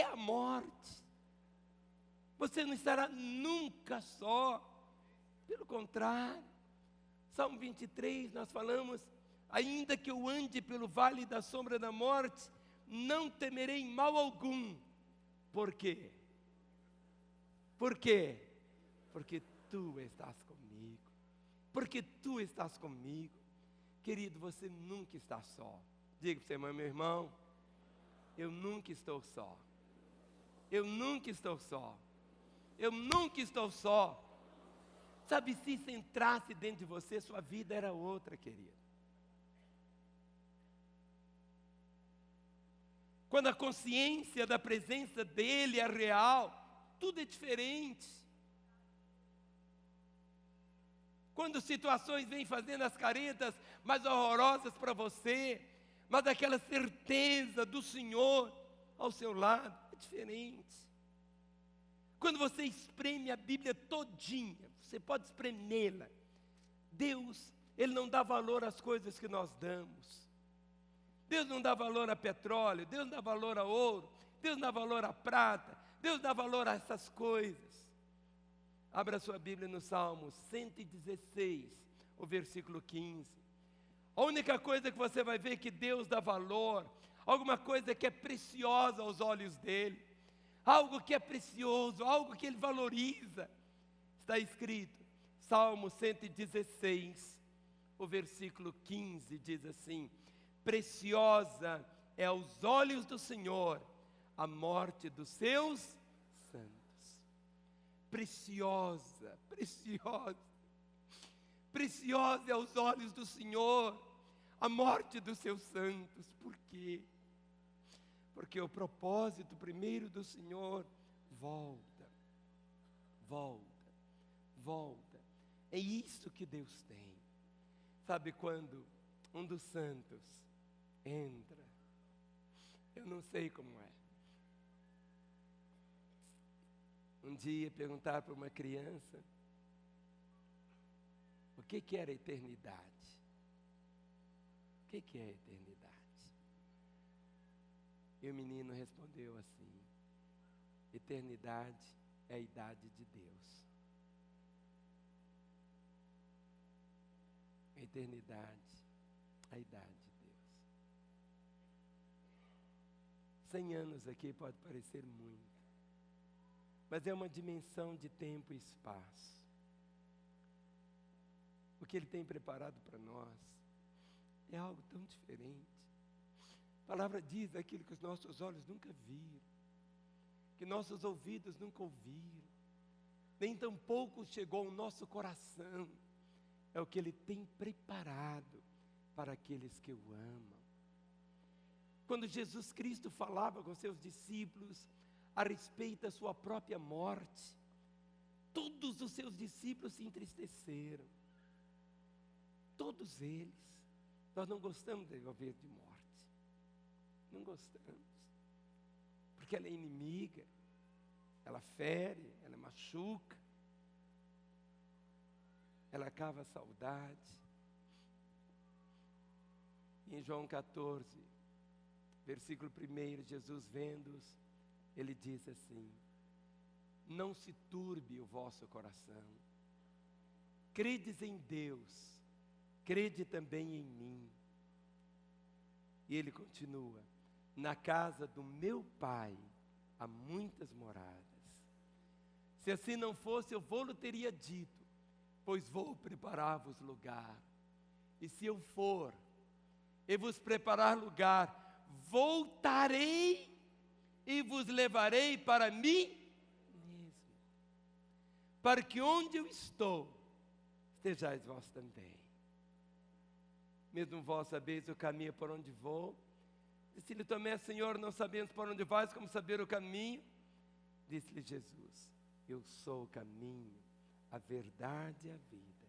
a morte. Você não estará nunca só. Pelo contrário, Salmo 23 nós falamos, ainda que eu ande pelo vale da sombra da morte, não temerei mal algum. Por quê? Por quê? Porque tu estás comigo. Porque tu estás comigo. Querido, você nunca está só. Diga para você, meu irmão, eu nunca estou só. Eu nunca estou só. Eu nunca estou só. Sabe, se isso entrasse dentro de você, sua vida era outra, querido. Quando a consciência da presença dEle é real, tudo é diferente. Quando situações vêm fazendo as caretas mais horrorosas para você, mas aquela certeza do Senhor ao seu lado, é diferente. Quando você espreme a Bíblia todinha, você pode espremê-la. Deus, Ele não dá valor às coisas que nós damos. Deus não dá valor a petróleo, Deus não dá valor a ouro, Deus não dá valor a prata, Deus dá valor a essas coisas. Abra sua Bíblia no Salmo 116, o versículo 15. A única coisa que você vai ver que Deus dá valor, alguma coisa que é preciosa aos olhos dEle, algo que é precioso, algo que Ele valoriza, está escrito, Salmo 116, o versículo 15 diz assim, preciosa é aos olhos do Senhor a morte dos seus santos. Preciosa, preciosa, preciosa é aos olhos do Senhor a morte dos seus santos. Por quê? Porque o propósito primeiro do Senhor volta. É isso que Deus tem. Sabe quando um dos santos entra, eu não sei como é. Um dia perguntar para uma criança o que era a eternidade. que é a eternidade? E o menino respondeu assim: eternidade é a idade de Deus. A eternidade, a idade de Deus. 100 anos aqui pode parecer muito, mas é uma dimensão de tempo e espaço. O que Ele tem preparado para nós é algo tão diferente. A palavra diz aquilo que os nossos olhos nunca viram, que nossos ouvidos nunca ouviram, nem tampouco chegou ao nosso coração. É o que Ele tem preparado para aqueles que o amam. Quando Jesus Cristo falava com seus discípulos a respeito da sua própria morte, todos os seus discípulos se entristeceram. Todos eles. Nós não gostamos de ouvir de morte. Não gostamos. Porque ela é inimiga, ela fere, ela machuca, ela cava a saudade. E em João 14, versículo 1, Jesus vendo-os, Ele diz assim: não se turbe o vosso coração, credes em Deus, crede também em mim. E Ele continua: na casa do meu Pai há muitas moradas. Se assim não fosse, eu vou-lhe teria dito, pois vou preparar-vos lugar. E se eu for e vos preparar lugar, voltarei e vos levarei para mim mesmo, para que onde eu estou, estejais vós também. Mesmo vós sabeis o caminho por onde vou. Disse-lhe Tomé: Senhor, não sabemos por onde vais, como saber o caminho? Disse-lhe Jesus: eu sou o caminho, a verdade e a vida.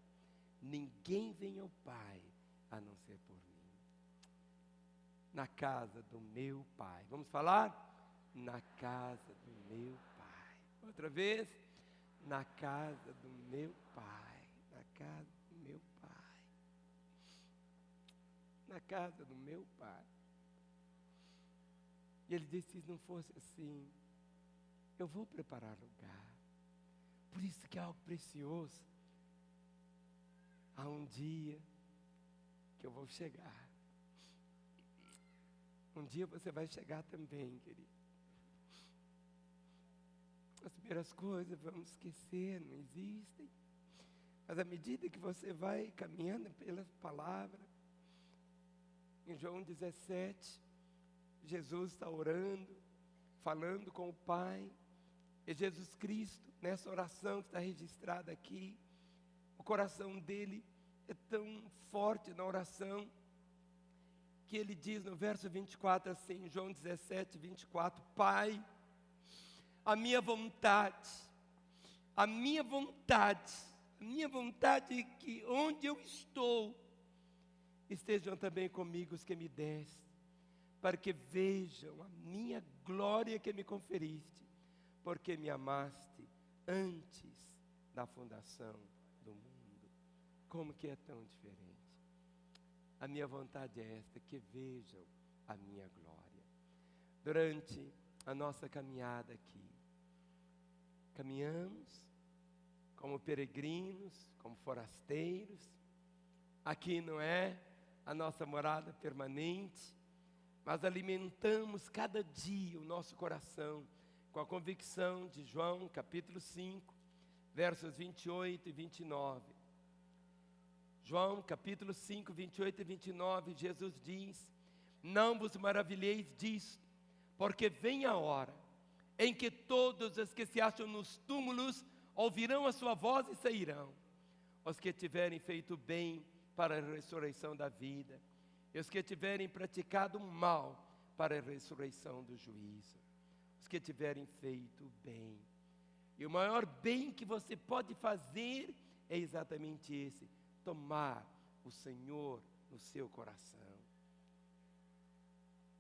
Ninguém vem ao Pai a não ser por mim. Na casa do meu Pai. Vamos falar? Na casa do meu Pai. Outra vez. Na casa do meu Pai. Na casa do meu Pai. Na casa do meu Pai. E Ele disse: se não fosse assim, eu vou preparar lugar. Por isso que é algo precioso. Há um dia que eu vou chegar. Um dia você vai chegar também, querido. As primeiras coisas vamos esquecer, não existem. Mas à medida que você vai caminhando pela palavra, em João 17, Jesus está orando, falando com o Pai. E Jesus Cristo, nessa oração que está registrada aqui, o coração dele é tão forte na oração, que ele diz no verso 24 assim, João 17, 24, Pai, a minha vontade é que onde eu estou, estejam também comigo os que me deste, para que vejam a minha glória que me conferiste, porque me amaste antes da fundação do mundo. Como que é tão diferente? A minha vontade é esta, que vejam a minha glória. Durante a nossa caminhada aqui, caminhamos como peregrinos, como forasteiros. Aqui não é a nossa morada permanente, mas alimentamos cada dia o nosso coração com a convicção de João, capítulo 5, versos 28 e 29. João, capítulo 5, 28 e 29, Jesus diz: não vos maravilheis disto, porque vem a hora em que todos os que se acham nos túmulos ouvirão a sua voz e sairão. Os que tiverem feito bem para a ressurreição da vida, e os que tiverem praticado o mal para a ressurreição do juízo. Os que tiverem feito bem. E o maior bem que você pode fazer é exatamente esse: tomar o Senhor no seu coração.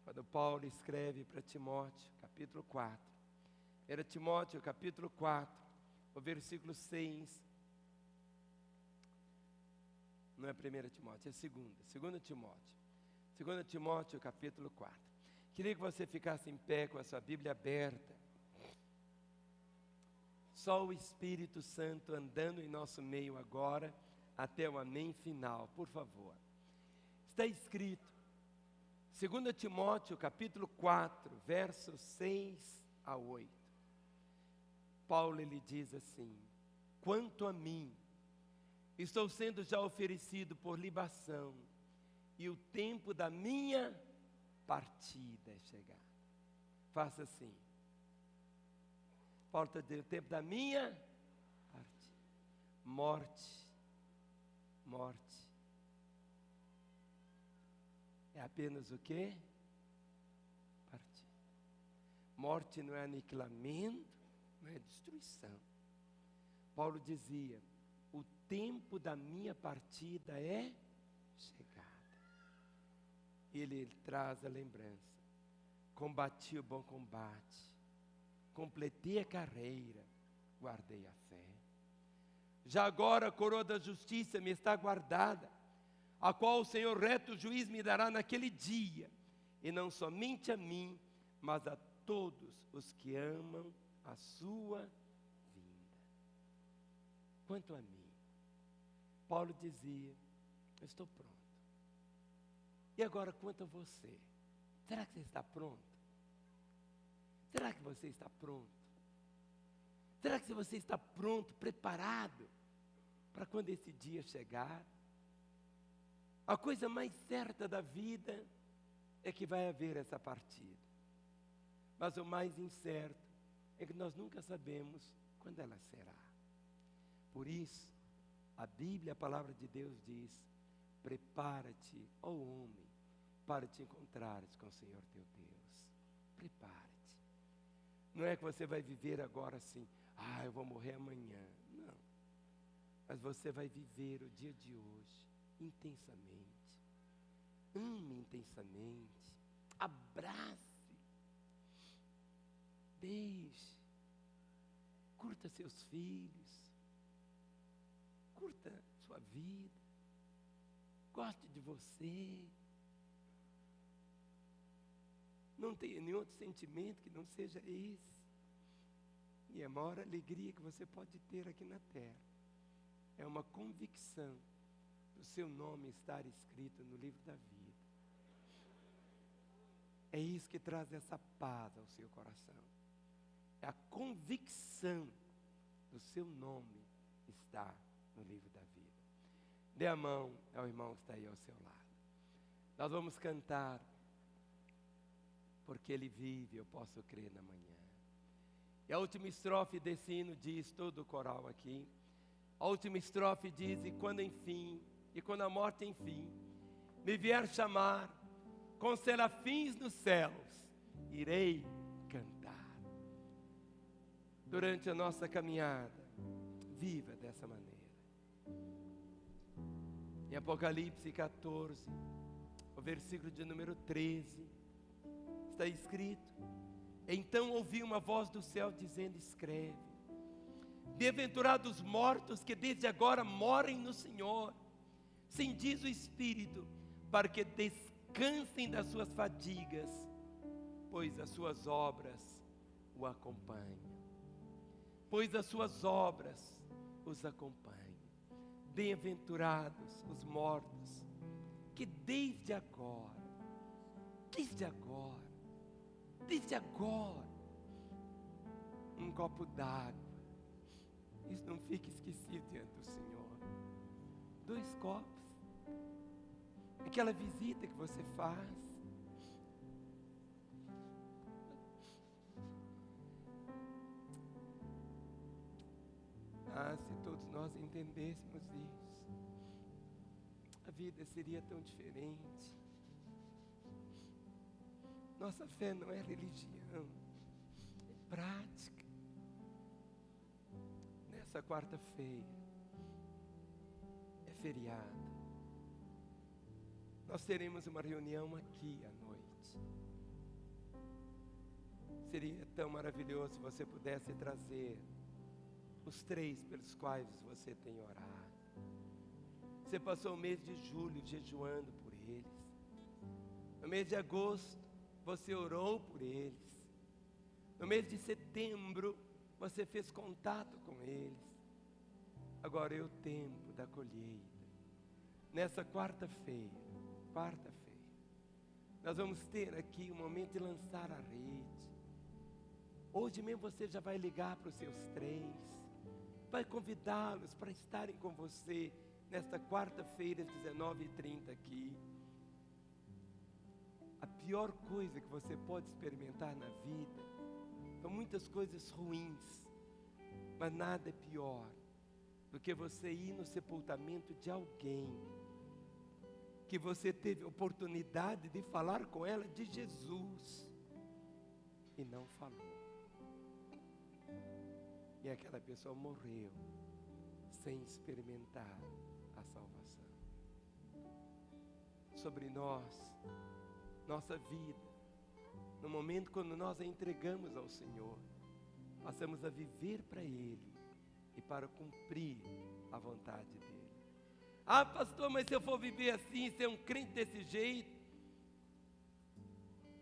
Quando Paulo escreve para Timóteo, capítulo 4, era Timóteo, capítulo 4, o versículo 6, não é 1 Timóteo, é 2 Timóteo. 2 Timóteo capítulo 4. Queria que você ficasse em pé com a sua Bíblia aberta. Só o Espírito Santo andando em nosso meio agora, até o amém final, por favor. Está escrito, 2 Timóteo capítulo 4, versos 6 a 8. Paulo ele diz assim: quanto a mim, estou sendo já oferecido por libação, e o tempo da minha partida é chegado. Faça assim. Paulo está dizendo, o tempo da minha partida. Morte. É apenas o quê? Partida. Morte não é aniquilamento, não é destruição. Paulo dizia, o tempo da minha partida é chegada. Ele traz a lembrança. Combati o bom combate, completei a carreira, guardei a fé. Já agora a coroa da justiça me está guardada, a qual o Senhor reto juiz me dará naquele dia, e não somente a mim, mas a todos os que amam a sua vinda. Quanto a mim, Paulo dizia, eu estou pronto. E agora quanto a você, será que você está pronto? Será que você está pronto? Será que você está pronto, preparado, para quando esse dia chegar? A coisa mais certa da vida é que vai haver essa partida. Mas o mais incerto é que nós nunca sabemos quando ela será. Por isso, a Bíblia, a palavra de Deus diz, prepara-te, ó homem, para te encontrares com o Senhor teu Deus. Prepara-te. Não é que você vai viver agora assim, eu vou morrer amanhã. Não. Mas você vai viver o dia de hoje intensamente. Ame intensamente. Abrace. Beije. Curta seus filhos. Curta sua vida. Goste de você. Não tenha nenhum outro sentimento que não seja esse. E é a maior alegria que você pode ter aqui na terra. É uma convicção do seu nome estar escrito no livro da vida. É isso que traz essa paz ao seu coração. É a convicção do seu nome estar no livro da vida. Dê a mão ao irmão que está aí ao seu lado. Nós vamos cantar, porque ele vive, eu posso crer na manhã. E a última estrofe desse hino diz, todo o coral aqui, a última estrofe diz, e quando a morte enfim, me vier chamar, com serafins nos céus, irei cantar. Durante a nossa caminhada, viva dessa maneira. Em Apocalipse 14, o versículo de número 13, está escrito, então ouvi uma voz do céu dizendo, escreve, bem-aventurados mortos que desde agora morem no Senhor, sim diz o Espírito, para que descansem das suas fadigas, pois as suas obras o acompanham. Pois as suas obras os acompanham. Bem-aventurados os mortos, que desde agora, um copo d'água, isso não fica esquecido diante do Senhor. 2 copos, aquela visita que você faz, se todos nós entendêssemos isso, a vida seria tão diferente. Nossa fé não é religião, é prática. Nessa quarta-feira, é feriado. Nós teremos uma reunião aqui à noite. Seria tão maravilhoso se você pudesse trazer os 3 pelos quais você tem orado. Você passou o mês de julho jejuando por eles. No mês de agosto, você orou por eles. No mês de setembro, você fez contato com eles. Agora é o tempo da colheita. Nessa quarta-feira, nós vamos ter aqui o momento de lançar a rede. Hoje mesmo você já vai ligar para os seus 3, vai convidá-los para estarem com você nesta quarta-feira, às 19h30 aqui. A pior coisa que você pode experimentar na vida são muitas coisas ruins, mas nada é pior do que você ir no sepultamento de alguém que você teve a oportunidade de falar com ela de Jesus e não falou. E aquela pessoa morreu sem experimentar a salvação. Sobre nós, nossa vida, no momento quando nós a entregamos ao Senhor, passamos a viver para Ele e para cumprir a vontade dEle. Ah, pastor, mas se eu for viver assim, ser um crente desse jeito,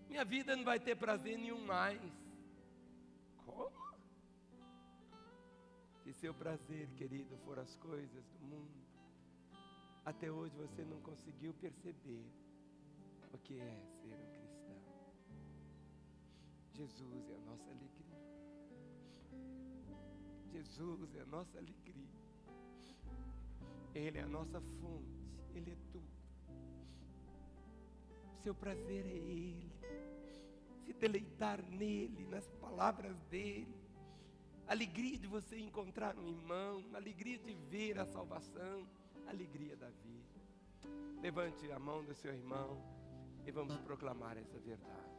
minha vida não vai ter prazer nenhum mais. Como? Se seu prazer, querido, for as coisas do mundo, até hoje você não conseguiu perceber o que é ser um cristão. Jesus é a nossa alegria. Jesus é a nossa alegria. Ele é a nossa fonte. Ele é tudo. Seu prazer é Ele. Se deleitar nele, nas palavras dele. Alegria de você encontrar um irmão. Alegria de ver a salvação. Alegria da vida. Levante a mão do seu irmão e vamos proclamar essa verdade.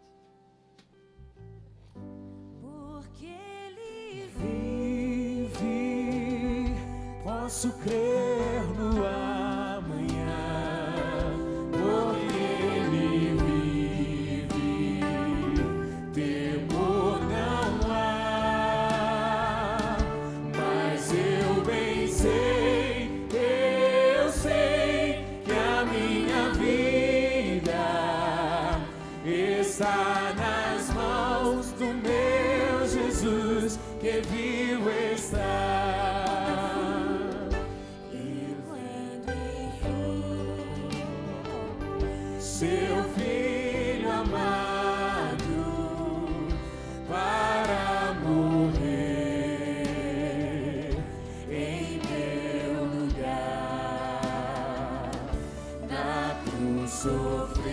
Porque Ele Vive, posso crer no amanhã, porque Ele vive, temor não há, mas eu bem sei, eu sei que a minha vida está nas mãos do meu Jesus, que vivo está. Seu filho amado para morrer em meu lugar, na cruz sofreu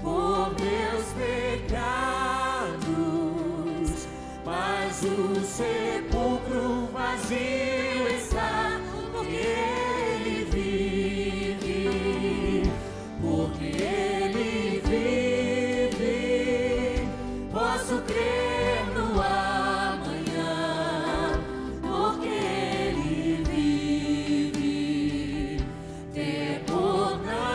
por meus pecados, mas o sepulcro vazio está, porque Ele vive, porque Ele vive. Posso crer no amanhã, porque Ele vive, temor não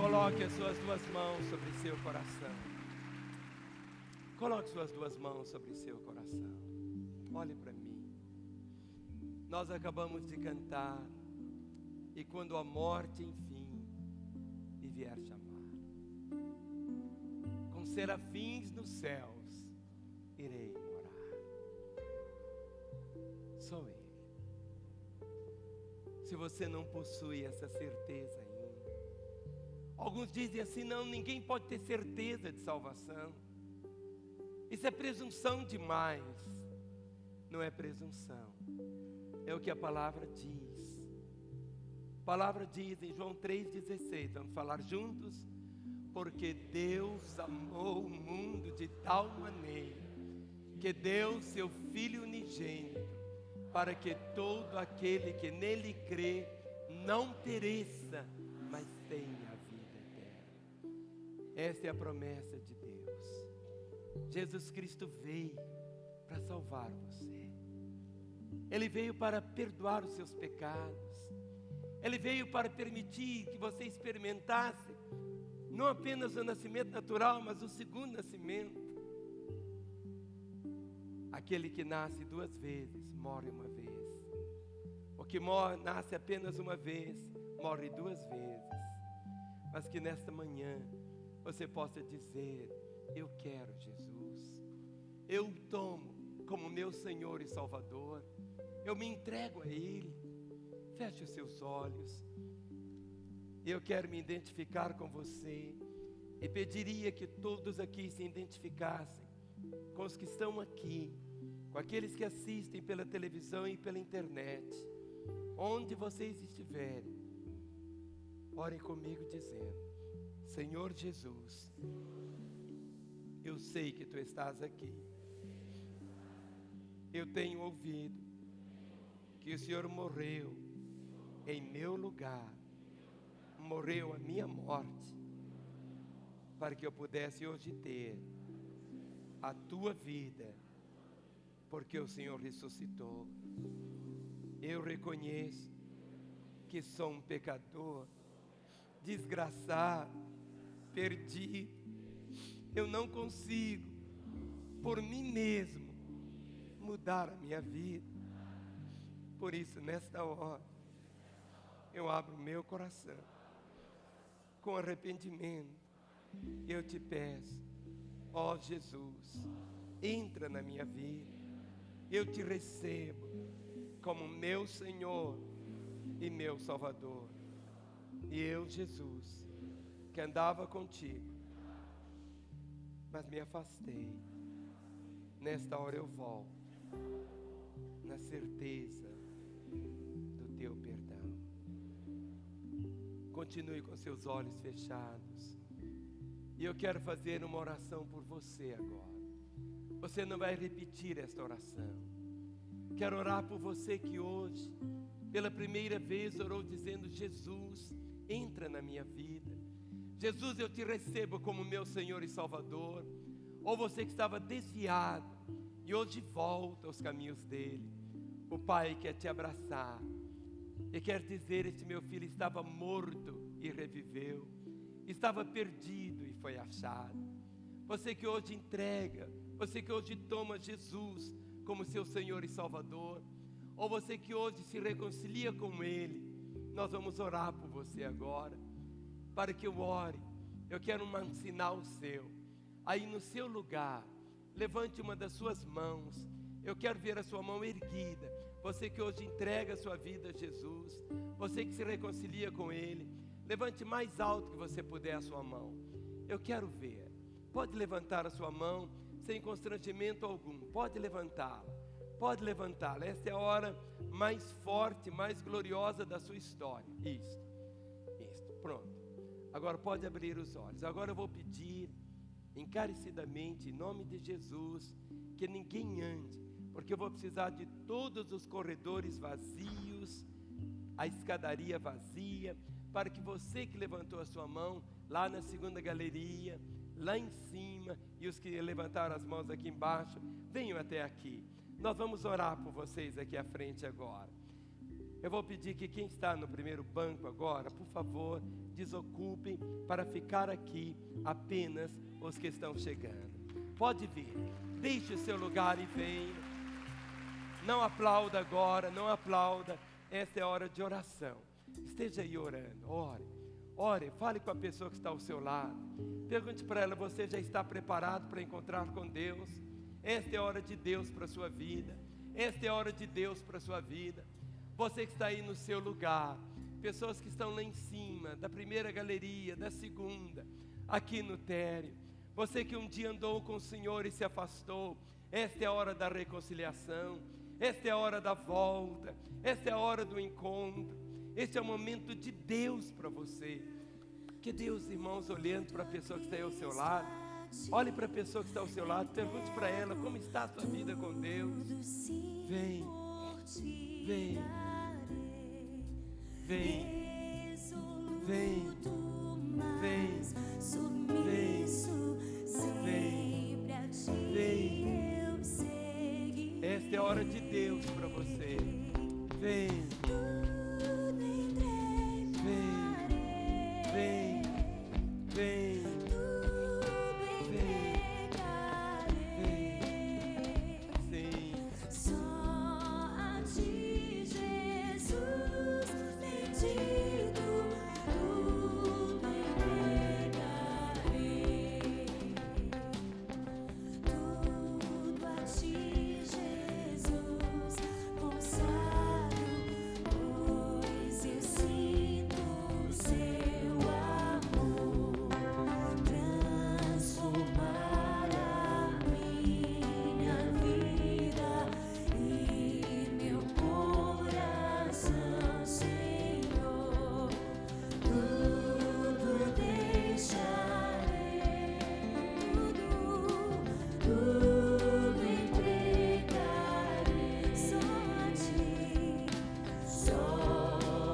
Coloque as suas duas mãos sobre seu coração. Coloque suas duas mãos sobre seu coração. Olhe para mim. Nós acabamos de cantar. E quando a morte, enfim, me vier chamar, com serafins nos céus, irei morar. Sou Ele. Se você não possui essa certeza ainda, alguns dizem assim: não, ninguém pode ter certeza de salvação. Isso é presunção demais. Não é presunção, é o que a palavra diz. A palavra diz em João 3,16, vamos falar juntos? Porque Deus amou o mundo de tal maneira que deu seu Filho unigênito, para que todo aquele que nele crê não pereça, mas tenha a vida eterna. Esta é a promessa de Deus. Jesus Cristo veio para salvar você. Ele veio para perdoar os seus pecados. Ele veio para permitir que você experimentasse não apenas o nascimento natural, mas o segundo nascimento. Aquele que nasce duas vezes, morre uma vez. O que nasce apenas uma vez, morre duas vezes. Mas que nesta manhã você possa dizer: eu quero Jesus. Eu o tomo como meu Senhor e Salvador. Eu me entrego a Ele. Feche os seus olhos. Eu quero me identificar com você. E pediria que todos aqui se identificassem com os que estão aqui, com aqueles que assistem pela televisão e pela internet. Onde vocês estiverem, orem comigo dizendo: Senhor Jesus, eu sei que Tu estás aqui. Eu tenho ouvido que o Senhor morreu em meu lugar, morreu a minha morte, para que eu pudesse hoje ter a Tua vida, porque o Senhor ressuscitou. Eu reconheço que sou um pecador, desgraçado, perdido. Eu não consigo, por mim mesmo, mudar a minha vida. Por isso, nesta hora, eu abro meu coração com arrependimento. Eu te peço, ó Jesus, entra na minha vida. Eu te recebo como meu Senhor e meu Salvador. E eu, Jesus, que andava contigo, mas me afastei, nesta hora eu volto, na certeza do Teu perdão. Continue com seus olhos fechados. E eu quero fazer uma oração por você agora. Você não vai repetir esta oração. Quero orar por você que hoje, pela primeira vez, orou dizendo: Jesus, entra na minha vida. Jesus, eu te recebo como meu Senhor e Salvador. Ou você que estava desviado e hoje volta aos caminhos dele. O Pai quer te abraçar e quer dizer: este meu filho estava morto e reviveu, estava perdido e foi achado. Você que hoje entrega, você que hoje toma Jesus como seu Senhor e Salvador, ou você que hoje se reconcilia com Ele, nós vamos orar por você agora. Para que eu ore, eu quero um sinal seu. Aí no seu lugar, levante uma das suas mãos. Eu quero ver a sua mão erguida. Você que hoje entrega a sua vida a Jesus, você que se reconcilia com Ele, levante mais alto que você puder a sua mão. Eu quero ver. Pode levantar a sua mão sem constrangimento algum. Pode levantá-la. Pode levantá-la. Esta é a hora mais forte, mais gloriosa da sua história. Isto. Pronto. Agora pode abrir os olhos. Agora eu vou pedir encarecidamente, em nome de Jesus, que ninguém ande, porque eu vou precisar de todos os corredores vazios, a escadaria vazia, para que você que levantou a sua mão lá na segunda galeria, lá em cima, e os que levantaram as mãos aqui embaixo, venham até aqui. Nós vamos orar por vocês aqui à frente agora. Eu vou pedir que quem está no primeiro banco agora, por favor, desocupem para ficar aqui apenas os que estão chegando. Pode vir, deixe o seu lugar e venha. Não aplauda agora, não aplauda. Esta é hora de oração. Esteja aí orando, ore, fale com a pessoa que está ao seu lado. Pergunte para ela: você já está preparado para encontrar com Deus? Esta é a hora de Deus para a sua vida. Esta é a hora de Deus para a sua vida. Você que está aí no seu lugar, pessoas que estão lá em cima, da primeira galeria, da segunda, aqui no térreo. Você que um dia andou com o Senhor e se afastou, esta é a hora da reconciliação. Esta é a hora da volta, esta é a hora do encontro, este é o momento de Deus para você. Que Deus, irmãos, olhando para a pessoa que está aí ao seu lado, olhe para a pessoa que está ao seu lado, pergunte para ela como está a sua vida com Deus. Vem, vem, vem, vem, vem, vem, vem, vem. Esta é a hora de Deus para você. Vem, vem, vem, vem, vem, sim. Só a ti, Jesus, bendito, tudo entregarei. Tudo a ti, Jesus, consagrado, pois eu sinto o seu amor transformar a minha vida e meu coração, Senhor. Tudo deixarei, tudo entregarei. Só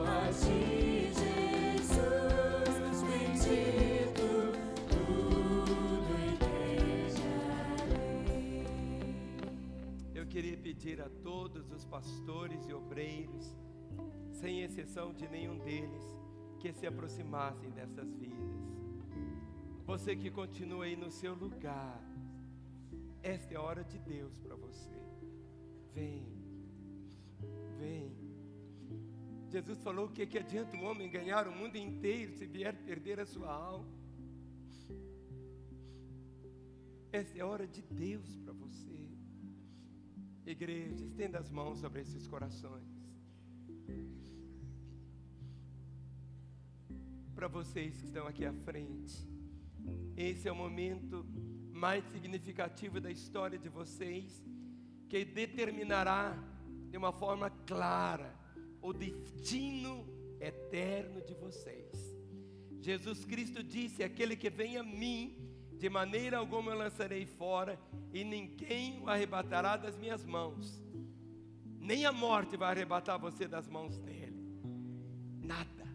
a ti, Jesus, bendito, tudo entregarei. Eu queria pedir a todos os pastores e obreiros, sem exceção de nenhum deles, que se aproximassem dessas vidas. Você que continua aí no seu lugar, esta é a hora de Deus para você. Vem, vem. Jesus falou que adianta o homem ganhar o mundo inteiro se vier perder a sua alma. Esta é a hora de Deus para você. Igreja, estenda as mãos sobre esses corações. Para vocês que estão aqui à frente, esse é o momento mais significativo da história de vocês, que determinará de uma forma clara o destino eterno de vocês. Jesus Cristo disse: aquele que vem a mim, de maneira alguma eu lançarei fora, e ninguém o arrebatará das minhas mãos. Nem a morte vai arrebatar você das mãos dele. Nada.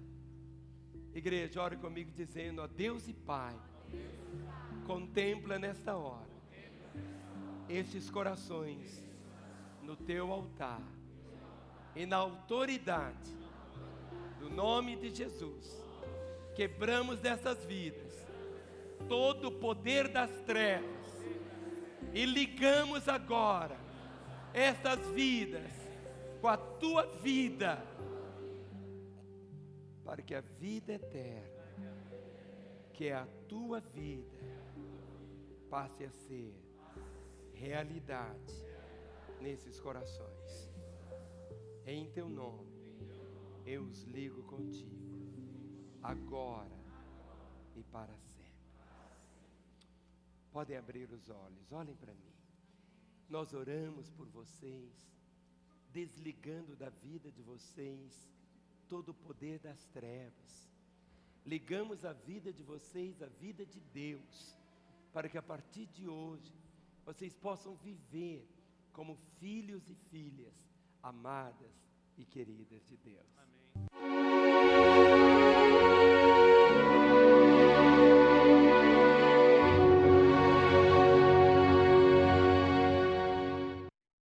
Igreja, ore comigo dizendo: ó Deus e Pai, contempla nesta hora estes corações no teu altar, e na autoridade do nome de Jesus, quebramos dessas vidas todo o poder das trevas e ligamos agora estas vidas com a tua vida, para que a vida eterna, que é a tua vida, passe a ser realidade nesses corações. Em teu nome eu os ligo contigo, agora e para sempre. Podem abrir os olhos, olhem para mim. Nós oramos por vocês, desligando da vida de vocês todo o poder das trevas. Ligamos a vida de vocês à vida de Deus, para que a partir de hoje vocês possam viver como filhos e filhas amadas e queridas de Deus. Amém.